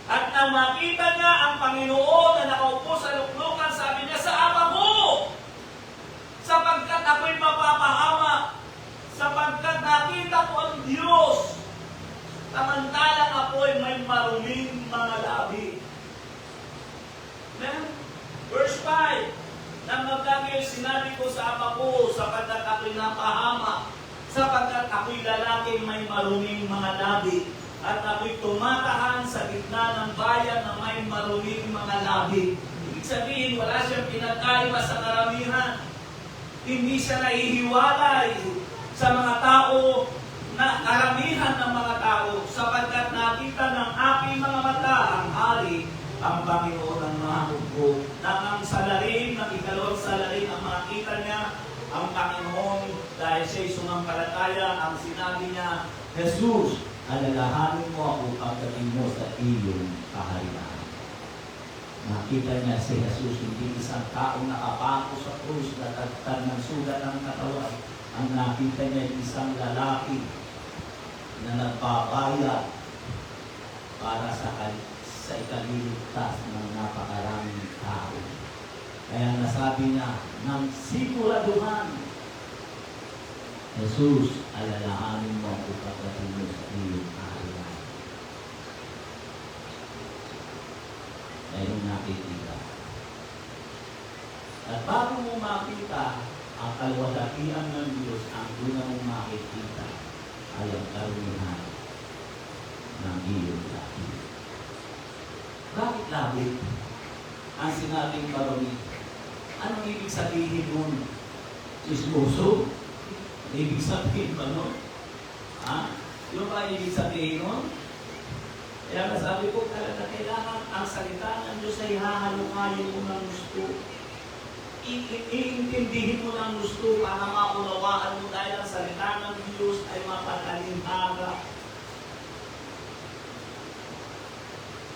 Speaker 3: At nang makita niya ang Panginoon na nakaupo sa luklukan, sabi niya, sa Ama ko! Sapagkat ako'y mapapahamak, sapagkat nakita ko ang Diyos. Samantalang ako'y may maruming mga labi. Amen? Verse 5, nang magkagayon sinabi ko sa Ama ko, sapagkat ako'y napahamak, sapagkat ako'y lalaki may maruming mga labi, at ako'y tumatahan sa gitna ng bayan na may maruming mga labi. Ibig sabihin, wala siyang pinagkaiba sa karamihan. Hindi siya nahihiwalay sa mga tao na karamihan ng mga tao, sapagkat nakita ng aking mga mata ang hari, ang Panginoon ng mga hukbo, na ang salarin, ng ikalawang salarin, ang makita niya ang Panginoon dahil siya'y sumampalataya. Ang sinabi niya, Jesus, alalahanin mo ako pagdating mo sa iyong kaharian. Nakita niya si Jesus, hindi isang taong nakapako sa krus na tagtag ng sugat ng katawan. Ang nakita niya isang lalaki na nagbabayad para sa ikaliligtas ng napakaraming tao. Kaya nasabi niya, nang siguraduhan, Jesus, alalahanin mo ako pagdating mo sa iyong kaharian. Mayroong nakikita. At bago mo makita ang kalwalhatian ng Diyos, ang una mong makikita ay ang karumihan ng iyong labi. Bakit labi? Ang sinabing marumi. Anong ibig sabihin nun? Chismoso? Ibig sabihin ba nun? Yung ba ibig sabihin nun? Kaya nasabi ko, kailangan ang salita ng Diyos ay hahalukayin mo ng gusto. Iintindihin mo ng gusto para maunawaan mo dahil ang salita ng Diyos ay mapatalinhaga.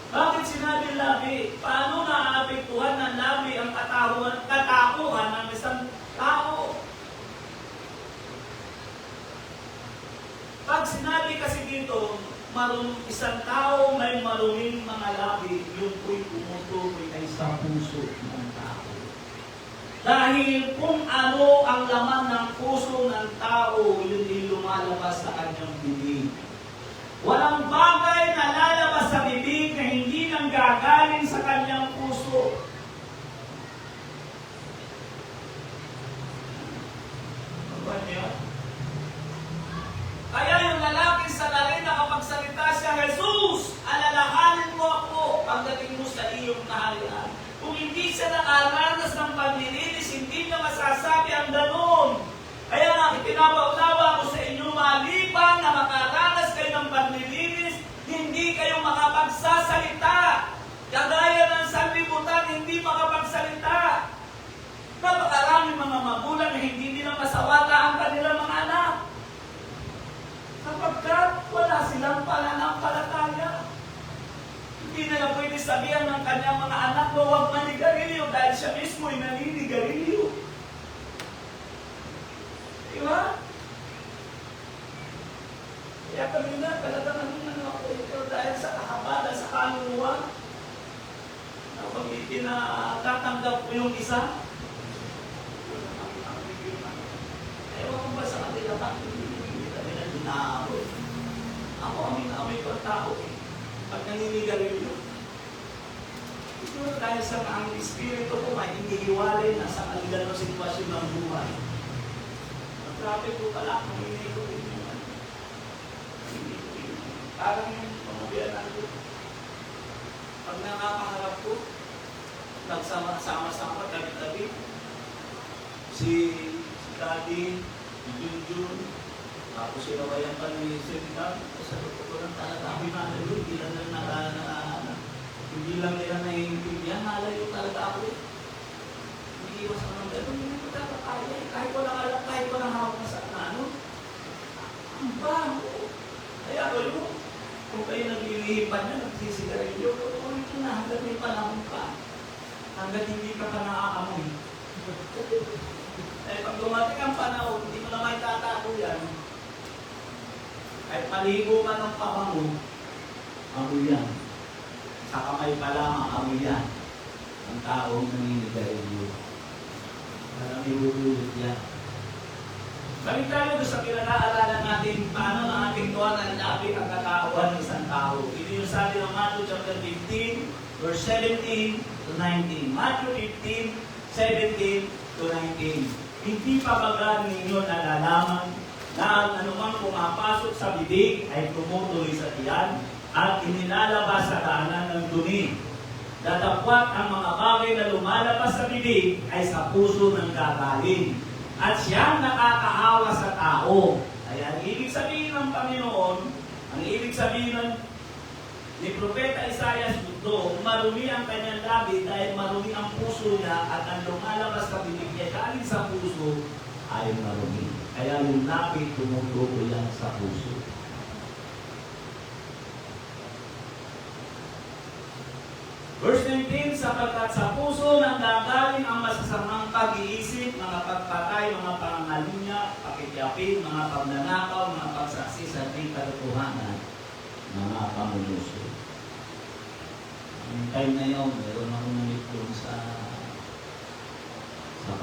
Speaker 3: Bakit sinabi labi? Paano naaapektuhan ng labi ang katauhan ng isang tao? Pag sinabi kasi dito, isang tao may maruming mga labi, yun po'y pumutukoy ay sa puso ng tao. Dahil kung ano ang laman ng puso ng tao, yun ay lumalabas sa kanyang bibig. Walang bagay na lalabas sa bibig na hindi nang gagaling sa kanyang puso. Ano niya? Kaya yung lalaking salarin na kapag salita siya, Jesus, alalahanin mo ako pagdating mo sa iyong kaharian. Kung hindi siya nakaranas ng paglilinis, hindi niya masasabi ang ganoon. Kaya nga, ipinapaunawa ko sa inyo, maliban na makaranas kayo ng paglilinis, makapagsasalita. Kagaya ng sanlibutan, hindi makapagsalita. Napakaraming mga magulang na hindi nila masawata ang kanilang mga anak. Sapagkat wala silang pananampalataya. Hindi nila pwede sabihan ng kanyang mga anak na huwag manigarilyo dahil siya mismo ay naninigarilyo. Diba? Kaya kami na talagang ako ito dahil sa kahabalan, sa kaluluwa. Na pag itinatatanggap ko yung isa, ewan ko ba sa kanila bakit hindi kami na dinaaw. Ako amin ko ang tao eh. Pag naninigarilyo. Ito dahil sa ang espiritu ko ay inihiwalay na sa kanilang sitwasyon ng buhay. Grabe po pala kung hindi ko rin yun. Parang yung pamabianan ko. Pag nakapangarap ko, nagsama-sama tabi-tabi. Si Daddy, si Junjun, tapos sinawayan pa ni Sir. Sa loob ko lang talaga, hindi lang nila naiintindihan, nalayo talaga ako. Hindi iwas ako ng gano'n, hindi ko talaga kaya. Kahit walang alam, kahit walang hawak na sa ano. Ang baho. Kaya ko yun, kung kayo naglilihipan niya, nagsisigarilyo, tuloy ko na hanggang may panahon pa. Hanggang hindi ka pa naaamoy. Eh, pag dumating ang panahon, hindi mo na may tatago yan. Kahit maligo ka ng pabango, amoy yan. Sa kamay pa lamang, amoy yan. Ang taong naninigarilyo. Parang ibubulit yan. Balik tayo sa pinag-aaralan natin paano na ating tuwan ang lapit ang katawan ng isang tao. Ito yung sabi ng Matthew chapter 15, verse 17 to 19. Matthew 15, 17 to 19. Hindi pa ba ninyo nalalaman na ang anumang pumapasok sa bibig ay tumutuloy sa tiyan at inilalabas sa daanan ng dumi. Datapwat ang mga bagay na lumalabas sa bibig ay sa puso ng gagaling. At siyang nakakaawa sa tao. Kaya ang ibig sabihin ng Panginoon, ang ibig sabihin ni Propeta Isaiah doon, marumi ang kanyang labi dahil marumi ang puso niya at ang lumalabas sa bibig niya galing sa puso ay marumi. Kaya yung labi tumutuloy yan sa puso. Verse 19, sapagkat sa puso nang gagaling ang masasamang pag-iisip, mga pagpatay, mga pangangalunya, pakikiapin, mga pagnanakaw, mga pagsaksi sa ating katotohanan, mga pangunuso. Yung time na yun, meron akong namit doon sa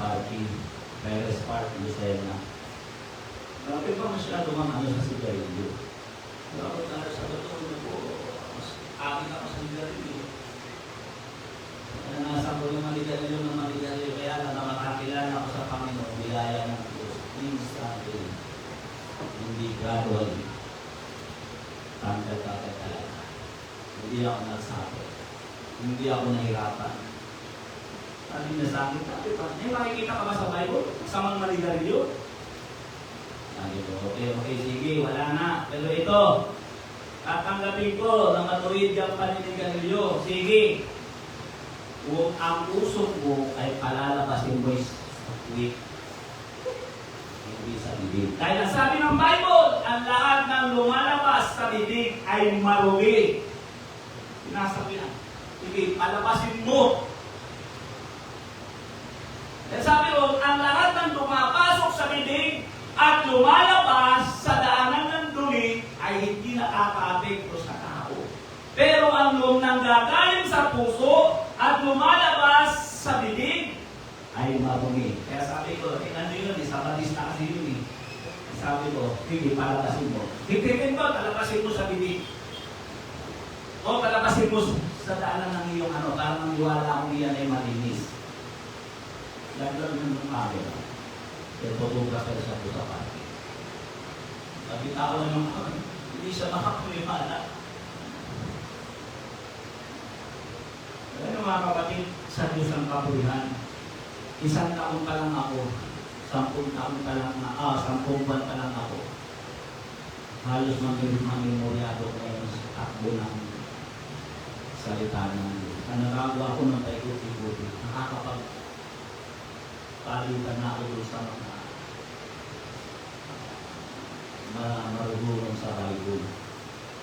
Speaker 3: parking, Perez Park, Lucena. Grabe pa masyado mga ano sa sigarilyo. Grabe na sa totoo na po, aking ako sa sigarilyo. Nanasan ko yung maligarilyo ng maligarilyo, kaya na makakilala ako sa Panginoon, biyaya ng Diyos, instantly, hindi gradually, tanggal talaga. Hindi ako nasabi, hindi ako nahirapan. Sabi niya sa akin, may makikita ka ba sa Bible? Kasamang maligarilyo? Sabi ko, okay, sige, wala na. Pero ito, tatanggapin ko na matuwid yung paninigarilyo. Sige. Kung ang usok mo ay palalabasin mo sa tuwid, hindi sa bibig. Dahil ang sabi ng Bible, ang lahat ng lumalabas sa bibig ay marumi. Sinasabi na, sige, palabasin mo. Dahil sabi mo, ang lahat ng lumapasok sa bibig at lumalabas sa daanan ng dumi ay hindi nakaka-apekto sa tao. Pero ang nanggagaling sa puso at lumalabas sa bibig ay marumi. Kaya sabi ko, ano yun, sa balis na kasi yun eh. Sabi ko, hindi, palabasin mo. Higpitin mo, palabasin mo sa bibig. O palabasin mo sa daanan ng iyong ano, para maniwala akong iyan ay malinis. Laglag ng camera. Kaya photographer siya po sa party. Sabi tao na yung hindi siya makakulimala. Kaya mga kapatid, sa Diyos ang kapurihan. 1 taon pa lang ako, 10 taon pa lang, 10 buwan pa lang ako. Halos mamimuryado ko ngayon sa takbo ng salita ng Diyos. Ang nagagawa ko ng paikot-ikot, nakakapagpalitan na ako doon sa mga marunong sa Bible.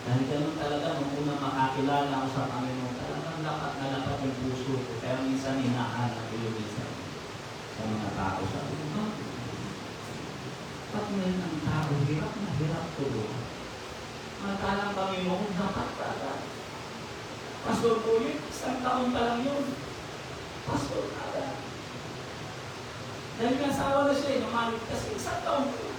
Speaker 3: Dahil ganun talaga, nung una makakilala ako sa Panginoon, talagang lapat na lapat yung puso ko. Kaya minsan hinahanap ko yung minsan sa mga tao sa ulo. Ba't ngayon ang tao, hirap na hirap tuloy? Matalang Panginoon, dapat talaga. Pastor Ulit, isang taon pa lang yun. Pastor talaga. Dahil may asawa na siya, numalit kasi isang taon pa yun.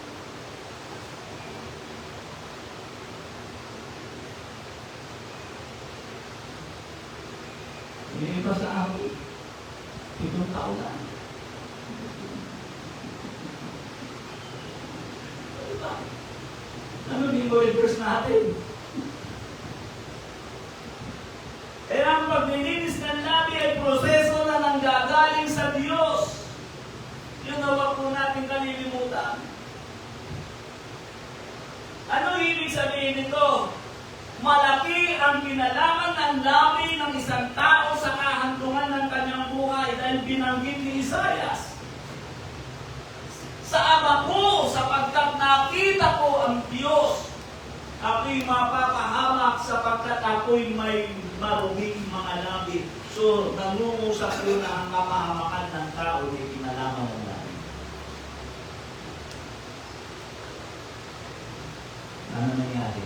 Speaker 3: Hindi pa sa akin, 7 taon lang. Diba? Ano din mo yung verse natin? Kaya ang paglilinis ng labi ay proseso na nanggagaling sa Diyos. Yun na wag po natin kalilimutan. Ano ibig sabihin nito? Malaki ang kinalaman ng labi ng isang tao sa kahantungan ng kanyang buhay dahil binanggit ni Isaias. Sa ama ko, sapagkat nakita ko ang Diyos, ako'y mapapahamak sapagkat ako'y may maruming mga labi. So, nangungusap yun na ang kapahamakan ng tao ay kinalaman ng labi. Ano nangyari?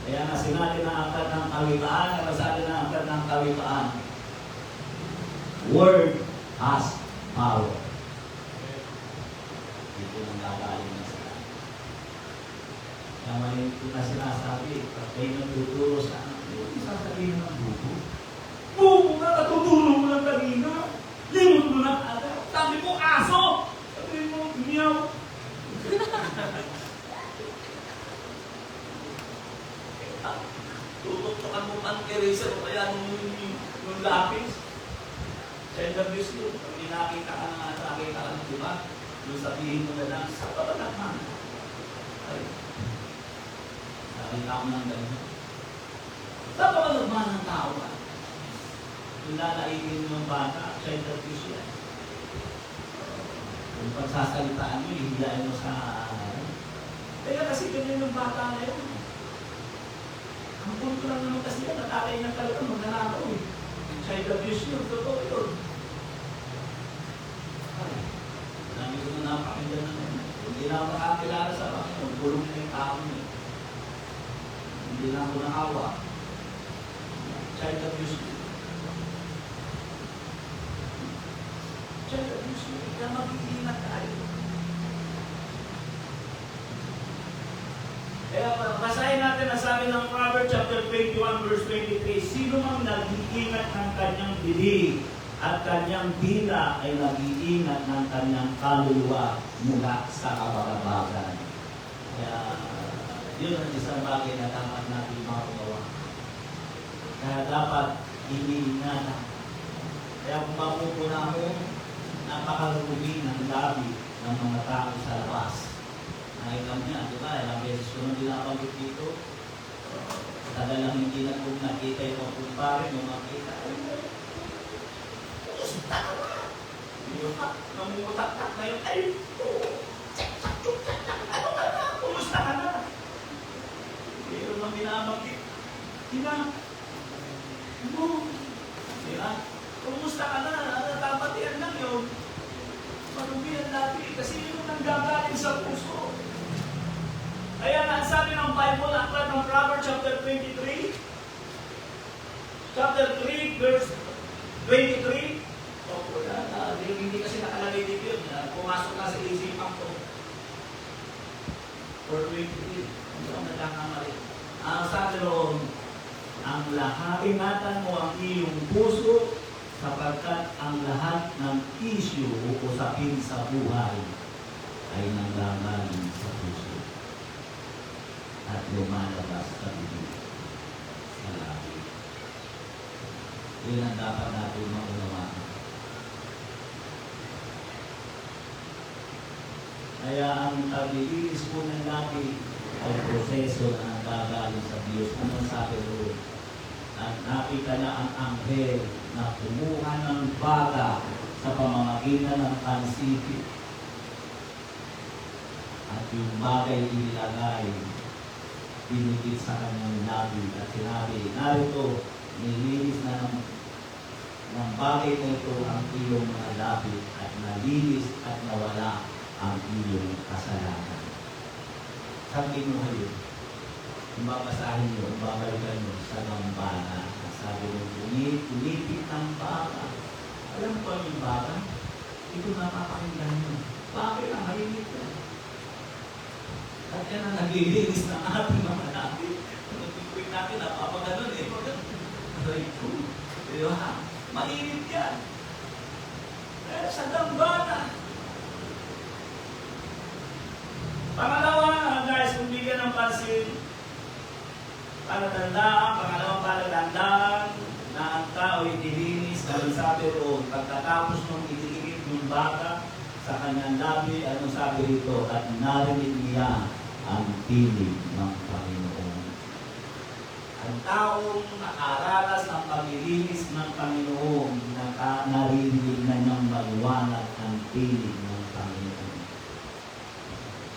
Speaker 3: Kaya nga sinabi na angkat ng kawikaan, nasabi na angkat ng kawikaan. Word has power. Dito nang gagaling na sila. Kaya mali ko na sinasabi, pag kayo nagtuturo sa anak, yung sasabihin ng bubo. Bubo na, natuturo mo lang kanina. Limot mo na agad. Sabi mo, aso! Sabi mo, meow. Tutuktukan mo pang eraser o kaya nung lapis. Sa interviews yun, pag nakita ka na nakita ka na, di ba? Yung sabihin mo na lang, sa pabalakman. Ay, nakita ko ng ganyan. Sa pabalakman ng tao ka. Yung lalaitin mo ng bata, sa interviews yan. Kung pagsasalitaan mo, hihilain mo sa... Kaya kasi ganyan yung bata na yun. Ang punto lang naman kasi yan, natakay na talaga magnanakaw eh. Child abuse yun, totoo yun. Ay, dami ko na napakinggan na yun. Hindi na ako nakakilala sa Panginoon, bulong na yung tao niya. Hindi na ako nakawa. Child abuse yun. Child abuse yun, kaya mag-iingat tayo. Kaya basahin natin ang sabi ng Proverbs chapter 21 verse 23, sino mang nag-iingat ng kanyang bibig at kanyang dila ay nag-iingat ng kanyang kaluluwa mula sa kabagabagan. Kaya yun ang isang bagay na dapat natin makagawa. Kaya dapat iniingatan. Kaya kung mapupuna mo, napakarumi ng labi ng mga tao sa labas. Nakikam niya, di ba? Ilang beses ko nang dinabanggit dito. Tagal lang hindi na kung nakita yung mga kumpare, yung makita. Kumusta ka ba? Yung namutak-tak na yung ay, ano ka na? Kumusta ka na? Mayroon lang dinabanggit. Di ba? Ano? Di ba? Kumusta ka na? Dapat yan lang yun. Marubihan natin kasi yun ang gagaling sa puso. Kaya nga, sabi ng Bible, aklat ng Proverbs chapter 23, chapter 3, verse 23. Hindi kasi nakalagay dito yun. Pumasok na sa isipan ko. Or 23. Hindi ako nagkakamali. Ang sabi roon, ang lahat, ingatan mo ang iyong puso sapagkat ang lahat ng isyu o usapin sa buhay ay nanggagaling sa puso at lumalabas sa bibig sa labi. Yun ang dapat natin maunawaan. Kaya ang paglilinis po ng labi ay proseso na nanggagaling sa Diyos. Anong sabi doon? At nakita niya ang anghel na kumuha ng baga sa pamamagitan ng pansipit. At yung bagay inilagay, dinigit sa kanyang labi at sinabi, narito, nilinis na ng bagay na ito ang iyong mga labi at nalinis at nawala ang iyong kasalanan. Sabi mo ngayon, kung babasahin nyo, kung babalikan nyo sa gambana, sabi mo, umipit ng baga. Alam mo ba yung baga? Ito napapakinggan nyo. Bakit ang malimit yan? At yan ang naglilinis ng ating mga labi. Kung nagpipit natin, napapaganon eh. Aray ko. Diba? Mainit yan. Kaya sa gambana. Pangalawa, guys, kung bigyan ng pansin, pangalawang palatandaan na ang tao'y dilinis, dahil sabi roon, pagkatapos nung iligigit yung baka sa kanyang labi, anong sabi rito? At narinig niya ang tinig ng Panginoon. Ang taong nakaranas ng paglilinis ng Panginoon, naririnig na niyang maliwanag ang tinig ng Panginoon.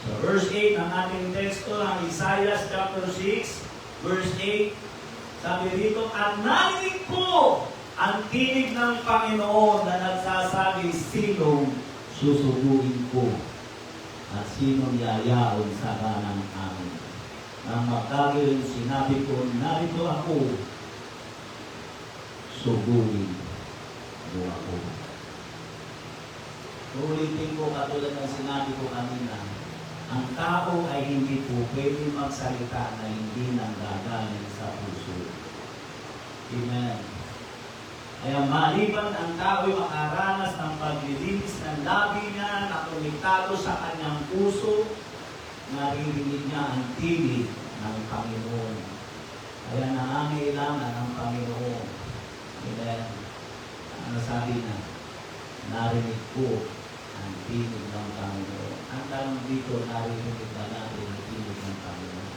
Speaker 3: So verse 8 ng ating teksto ng Isaiah chapter 6, verse 8, sabi rito, at narinig ko ang tinig ng Panginoon na nagsasabi, sinong susubuin ko at sinong yayaon sa ganang amin. Nang magkagayon, sinabi ko, narito ako, subuin mo ako. Ulitin ko katulad ng sinabi ko kanina, ang tao ay hindi po pwede magsalita na hindi nanggagaling sa puso. Amen. Kaya maliban ang tao ay makaranas ng paglilinis ng labi niya na tumitalo sa kanyang puso, naririnig niya ang tinig ng Panginoon. Kaya nangangailangan ng Panginoon. Amen. Ano sabi na? Narinig ko ang tinig ng Panginoon. Ang tanong dito, narinig ba natin ang tinig ng Panginoon?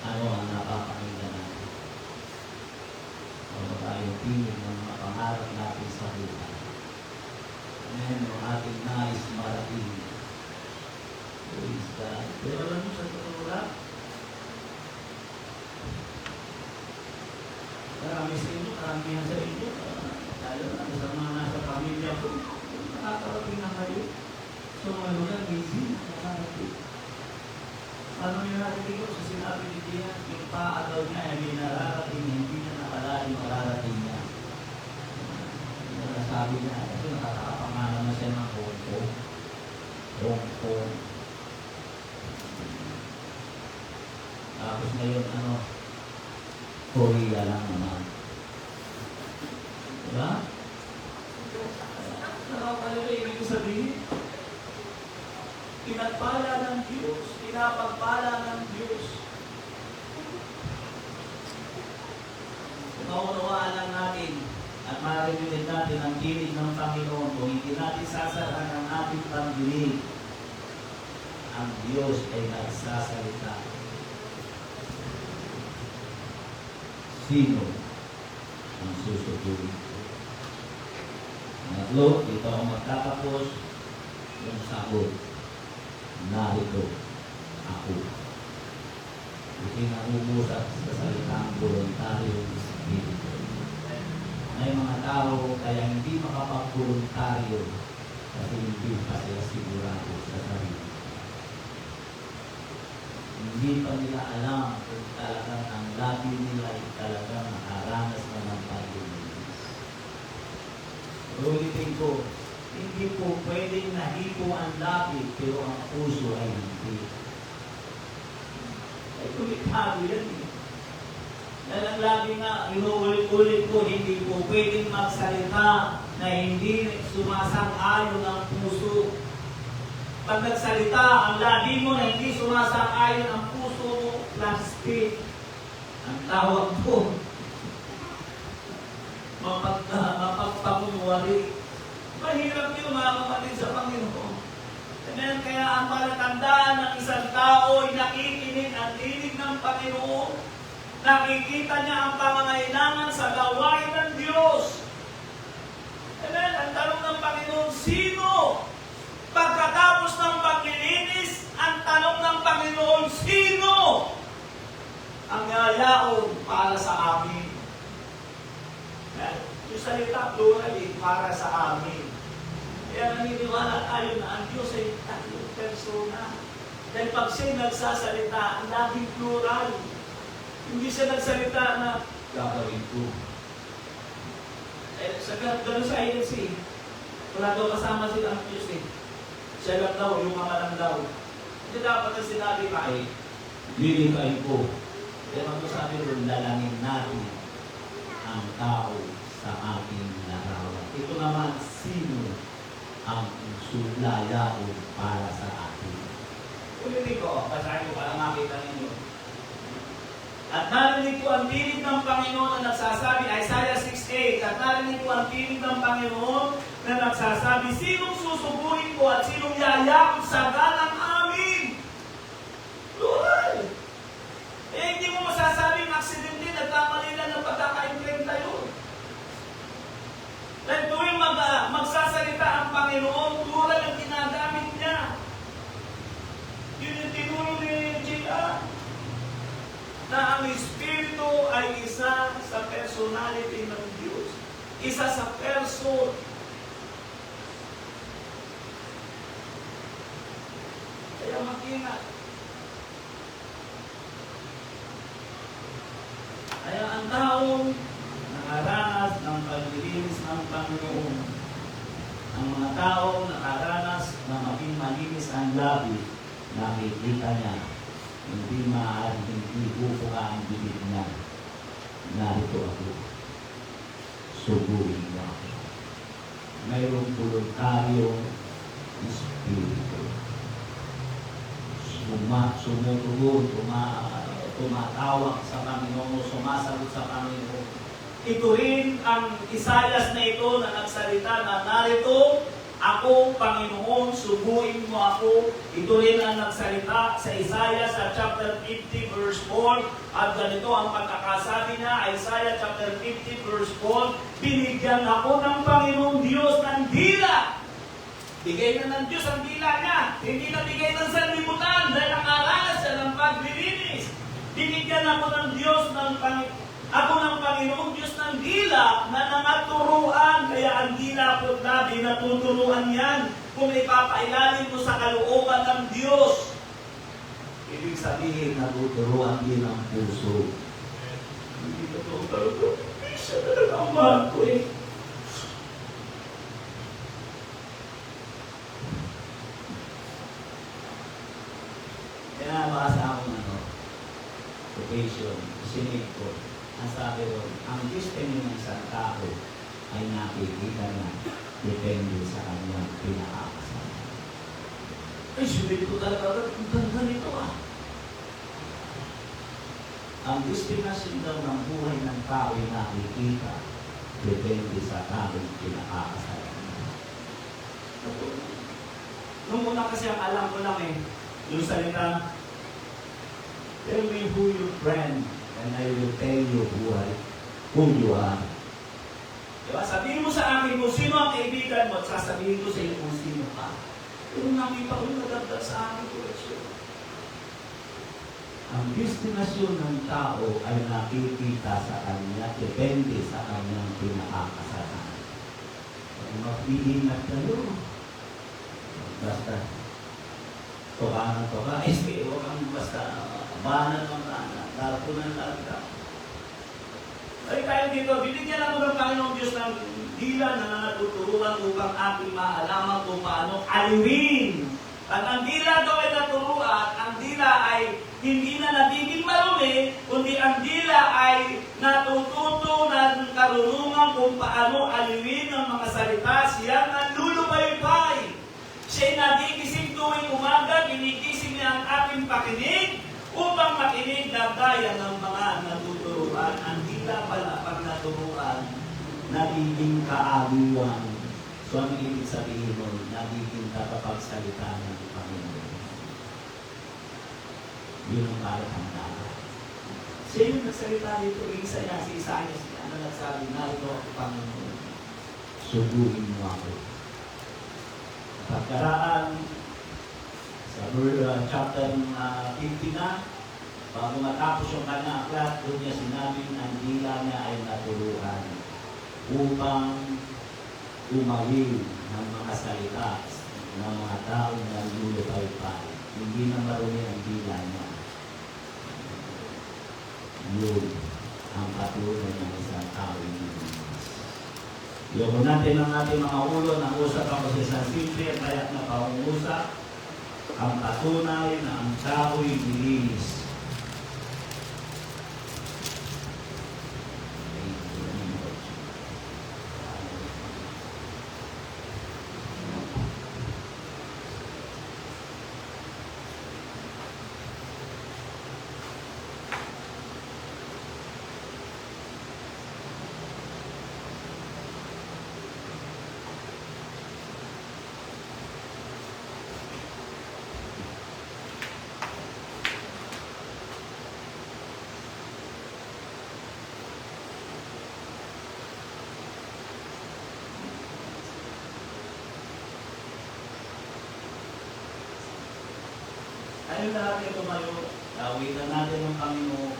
Speaker 3: Ano ang napapakinggan natin? Ano tayong tinig ng mga pangarap natin sa buhay? Amen, ang ating nais marating. Praise God. Pero alam mo sa totoo lang, marami sa inyo, karamihan sa inyo, lalo na sa mga nasa pamilya ko, nakakarating na kayo. So, ano na, busy, nakakarating. Ano yung narating ko? Sa sinabi ni Tia, yung paa daw niya, hindi nararating, hindi niya nakalalim mararating niya. Sabi niya, kasi nakakapangalan na siya ng Hong Kong. Hong Kong. Tapos ngayon, Korea lang naman. Diba? Nakakalaga, ibig sabihin, pinagpala ng Diyos, pinapagpala ng Diyos. Maunawaan lang natin at marinig natin ang tinig ng Panginoon kung hindi natin sasaraan ang ating pagdinig. Ang Diyos ay nagsasalita. Sino ang susuburin ko? Natlo, dito ang magtatapos yung sagot. Narito ako. Itinangubusat sa salitang voluntaryong espiritu. May mga tao kaya hindi makapag-voluntaryo kasi hindi pa sila sigurado sa sarili. Hindi pa nila alam kung talagang ang labi nila ay talagang nakaranas na ng paglilinis. Ulitin ko, hindi po pwedeng nahipo ang labi pero ang puso ay hindi. Ay tumitado yan eh. Dahil ang labi nga, inuulit-ulit ko, hindi po pwedeng magsalita na hindi sumasang-ayon ang puso. Pag nagsalita, ang labi mo na hindi sumasang-ayon ang puso mo, plastic. Ang tawag po, mapagpamunwari. Mahirap yun, mga kapatid sa Panginoon. Kaya ang palatandaan ng isang tao ay nakikinig ang tinig ng Panginoon, Nakikita niya ang pangangailangan sa gawain ng Diyos. Amen? Ang tanong ng Panginoon, sino? Pagkatapos ng paglilinis, ang tanong ng Panginoon, sino ang yayaon para sa amin? Yung salita plural, para sa amin. Kaya naniniwala tayo na ang Diyos ay tatlong persona. Dahil pag siya nagsasalita, ang laging plural. Hindi siya nagsalita na gagawin ko. Ganun sa INC. Wala daw kasama sila ang Diyos eh. Siya lang daw, yung mga lang daw. Hindi dapat na sinabi ka eh, lilikain ko. Kaya magsasabi rin, lalangin natin ang tao sa ating larawan. Ito naman, sino ang sulayaon para sa atin? Ulitin ko, basahin ko para makita ninyo. At narinig ko ang tinig ng Panginoon na nagsasabi, Isaiah 6:8, at narinig ko ang tinig ng Panginoon na nagsasabi, sinong susubuhin ko at sinong yayakot sa galang amin? Plural! Eh, hindi mo masasabing aksidente, nagkamali lang ng pagkaka-imprenta yun. Dahil tuwing magsasalita ang Panginoon, plural ang ginagamit niya. Yun yung tinuro ni J.R. na ang Espiritu ay isa sa personality ng Diyos. Isa sa person. Kaya mag-ingat. Kaya ang taong nakaranas ng paglilinis ng Panginoon, ang mga taong nakaranas na maging malinis ang labi, nakikita niya, hindi maaaring hindi upuka ang bibig niya. Narito ako. Subuhin mo ako. Mayroong voluntaryong espiritu. Sumutugon, tumatawag sa Panginoon, sumasagot sa Panginoon. Ito rin ang Isaias na ito na nagsalita na narito, ako, Panginoon, subuin mo ako. Ito rin ang nagsalita sa Isaiah sa chapter 50 verse 4. At ganito ang pagkakasabi niya, Isaiah chapter 50 verse 4, binigyan ako ng Panginoong Diyos ng dila. Bigay na ng Diyos ang dila niya. Hindi na bigay ng sanlibutan dahil nakaranas siya ng paglilinis. Binigyan ako ng Diyos ng Panginoong Diyos ng dila na namaturuan, kaya ang dila po nabi natuturuan yan kung ipapailalim mo sa kalooban ng Diyos. Ibig sabihin, natuturuan din ang puso. Hindi ka ito talaga. Hindi siya talaga ang mahal ko eh. Kaya nabasa akong quotation, sinip ko. Ang sabi ko, ang destiny ng isang tao ay nakikita niya depende sa kanyang pinakakasama. Ay, sunod ko talaga, ang ganda nito ah. Ang destinasyon daw ng buhay ng tao ay nakikita depende sa kanyang pinakakasama. Nung una kasi ang alam ko lang yung salita, tell me who your friend and I will tell you who you are. Diba? Sabihin mo sa akin kung sino ang kaibigan mo at sasabihin ko sa iyo kung sino ka. Pero nakita ko yung nadagdag sa akin ko. Ang destinasyon ng tao ay nakikita sa kanya, depende sa kanyang pinakakasalanan. Kung mag-iingat kayo, basta toka, huwag kang basta banan ng banan, larpunan lang ka. Ay tayo dito, binigyan ako ng Panginoong Diyos ng dila na natuturuan upang ating maalaman kung paano aliwin. At ang dila daw ay naturuan, ang dila ay hindi na nagiging marumi, kundi ang dila ay natututo ng karunungan kung paano aliwin ang mga salita. Siya nalulubaypay. Siya'y nagigising tuwing umaga, ginigising niya ang ating pakinig upang makinig na gaya ng mga natuturuan. Ang dila pala pag naturuan, nagiging kaaliwan. So ang ibig sabihin mo, nagiging kapagsalita ng Panginoon. Yun ang para ang tao. Siya yung nagsalita dito, isa niya, si Isaiah, siya na nagsabi, narito ako, Panginoon, subuhin mo ako. Pagkaraan, sa chapter 50 na, bago matapos yung kanyang aklat, doon niya sinabing ang dila niya ay natuluhan upang umawil ng mga salita ng mga taong naglulupay-pay. Hindi na marumi ang dila niya. Yun ang patuloy ng isang tao hindi. Yoko natin ang ating mga ulo ng usap ako sa isang simple at kaya't na pangungusap ang patunay na ang tao'y dilinis. Ayun na natin tumayo, lawitan natin ng Panginoon.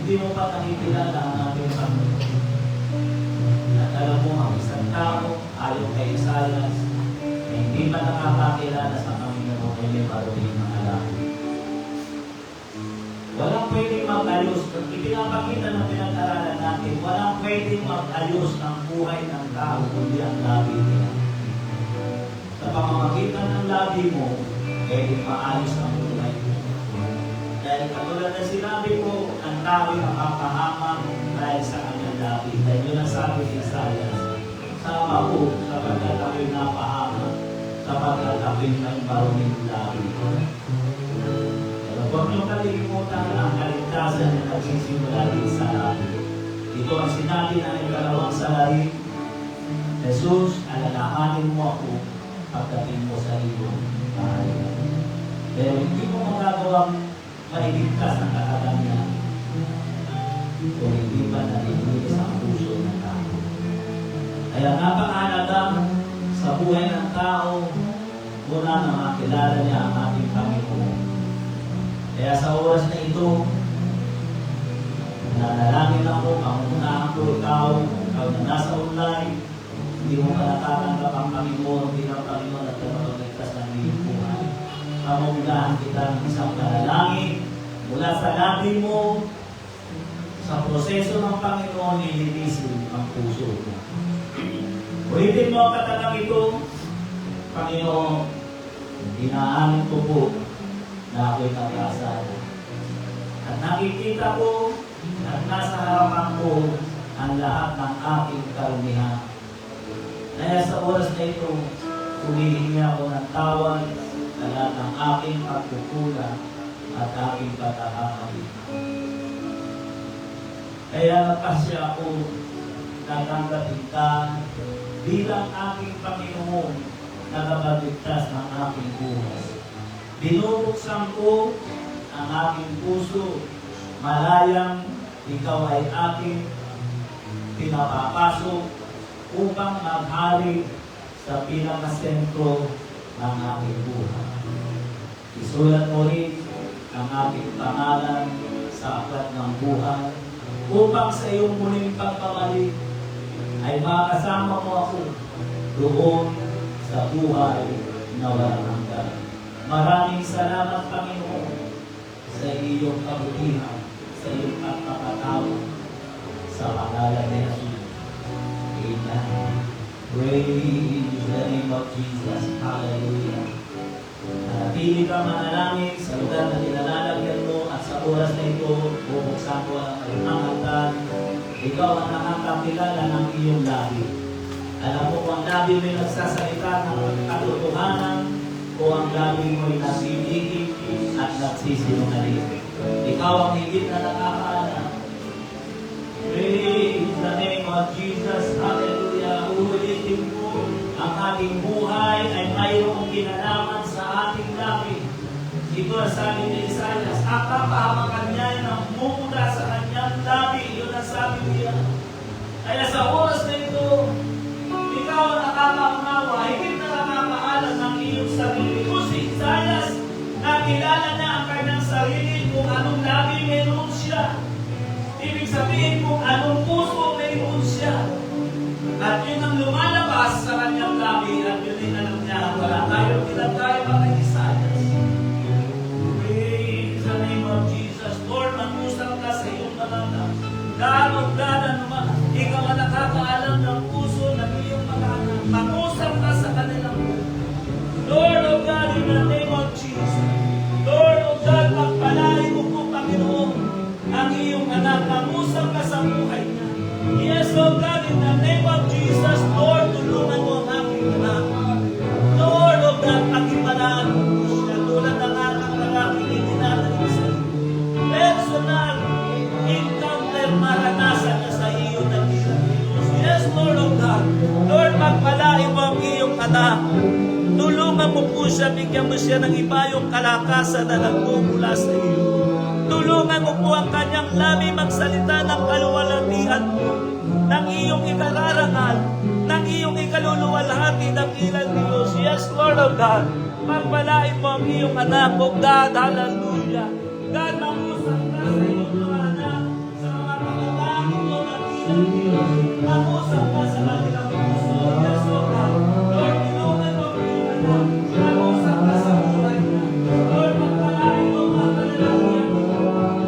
Speaker 3: Hindi mo pa nakikilala ang ating Panginoon. At alam mo, ang isang tao, ayon kay Isaiah, na hindi pa nakakakilala sa Panginoon ay may maraming mga lahi. Walang pwedeng mag-ayos. Ipinapakita ng pinag-aralan natin, walang pwedeng mag-ayos ng buhay ng tao kundi ang labi niya. Sa pamamagitan ng labi mo, pwedeng maayos ang buhay mo. Dahil katulad na sinabi ko, ang tao ay mapapahamak dahil sa kanyang labi. Dahil yun ang sabi ni Isaiah, sama ko sapagkat ako'y napahamak, sapagkat ako'y may maruming labi. Pero huwag niyong kalimutan ang kaligtasan na nagsisimula din sa labi. Ito ang sinabi ng ikalawang salarin, Jesus, alalahanin mo ako pagdating mo sa iyong kaharian. Pero hindi mo magagawang mailigtas ng katangian kung hindi pa nalilinis ang puso ng tao. Kaya napakahalaga sa buhay ng tao, una na makilala niya ang ating Panginoon. Kaya sa oras na ito, nanalangin ako, pangunahan ko ikaw na nasa online, hindi mo pa natatanggap ang Panginoon bilang Panginoon at tagapagligtas ng iyong buhay. Pamumulaan kita ng isang panalangin mula sa labi mo. Sa proseso ng Panginoon, nilinisin ang puso mo. Ulitin mo ang katagang ito, Panginoon, inaamin ko po na ako'y nagkasala. At nakikita ko at nasa harapan ko ang lahat ng aking karumihan. Kaya sa oras na ito, humihingi ako ng tawad sa lahat ng aking pagkukulang at aking pagkakamali. Kaya nagpasya ako tatanggapin ka bilang aking Panginoon na kapagligtas ng aking buhay. Binubuksan ko ang aking puso, malayang ikaw ay aking pinapapasok upang maghari sa pinakasentro ng aking buhay. Isulat mo rin ang aking pangalan sa aklat ng buhay upang sa iyong muling pagpabalik ay makasama mo ako doon sa buhay na walang hanggan. Maraming salamat, Panginoon, sa iyong kabutihan, sa iyong pagpapatawad, sa pangalan ni Jesus. Amen. Praise the name of Jesus. Hallelujah. Nanatili ka manalangin sa lugar na nilalagyan mo at sa oras na ito, bubuksan ko ang altar. Ikaw ang nakakakilala ng iyong labi. Alam mo kung ang labi mo ay nagsasalita ng katotohanan o ang labi mo ay nasiligid at nagsisinungaling. Ikaw ang higit na nakakaalam. Praise the name of Jesus. Hallelujah. Ulitin mo, ang ating buhay ay mayroong kinalaman sa ating labi. Ito ang sabi ni Isaias, ang kapahamakan niya na mumula sa kanyang labi. Yun ang sabi niya. Kaya sa oras na ito, ikaw ang nakakaunawa, higit na nakakaalam ng iyong sarili. Kung si Isaias, nakilala na ang kanyang sarili kung anong labi meron siya. Ibig sabihin kung anong puso meron siya. At yun ang lumalabas sa kanyang labi at yun din alam niya, wala tayo pinagkaya pa kay Isaias. Praise the name of Jesus. Lord, mag-usap ka sa iyong mga ganon naman. Ikaw ang nakakaalam ng puso ng iyong mga anak. Mag-usap ka sa kanilang buhay. Lord of God, in the name of Jesus. Lord of God, magpalain mo po, Panginoon, ang iyong anak. Mag-usap ka sa buhay niya. Yes, oh God, in the name of Jesus, Lord, tulungan mo ang aking anak. Lord of God, pakipalaan mo po siya. Tulad ng aking lalaking itinatanig sa iyo. Personal encounter, maranasan na sa iyo ng Diyos. Yes, Lord of God. Lord, magpalain mo ang iyong anak. Tulungan mo po siya, bigyan mo siya ng iba yung kalakasan na nagmumula sa iyo. Tulungan mo po ang kanyang labi magsalita ng kaluwalhatian mo, ng iyong ikararangal, ng iyong ikaluluwalhati ng ilang Diyos. Yes, Lord of God. Magpalain mo ang iyong anak, O God. Hallelujah. God, mag-usap ka sa iyong mga anak, sa mga pagkakangin mo ng ilang Diyos. Mag-usap ka sa kanilang puso. Yes, O God. Lord, tulungan mo ang iyong anak. Mag-usap ka sa buhay niya. Lord, magpalain mo ang kalalagyan mo.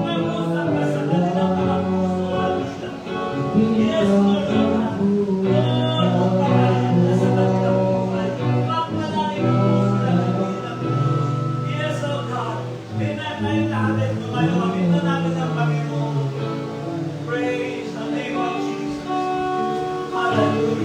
Speaker 3: Mag-usap ka sa kanilang mga puso. Yes, Lord of God. Lord, magpalain ka sa kanilang buhay. Magpalain mo sila ng ilang Diyos. Yes, O God. Pinagay natin, tumayo namin ang Panginoon. Praise the name of Jesus. Hallelujah.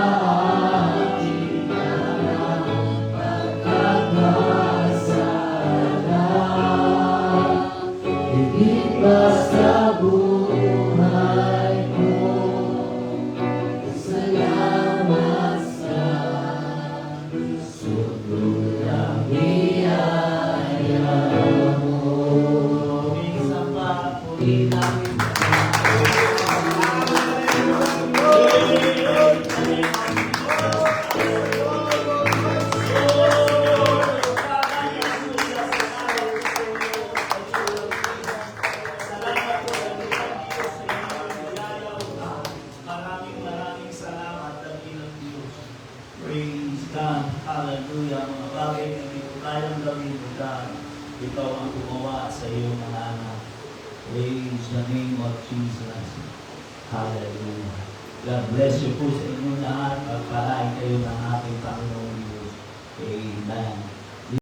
Speaker 3: aking harap, pagkakasala. Higit pa sa buhay ko, salamat sa sobrang biyaya mo. Minsan pa puli namin
Speaker 1: Maraming salamat at ilang Diyos.
Speaker 3: praise God. Hallelujah. Mga bagay na hindi ko kayang gawin, God. Ikaw ang gumawa sa iyong mga anak. Praise the name of Jesus. Hallelujah. God bless you po sa inyong lahat. Pagpalain kayo ng ating Panginoon Diyos. Amen.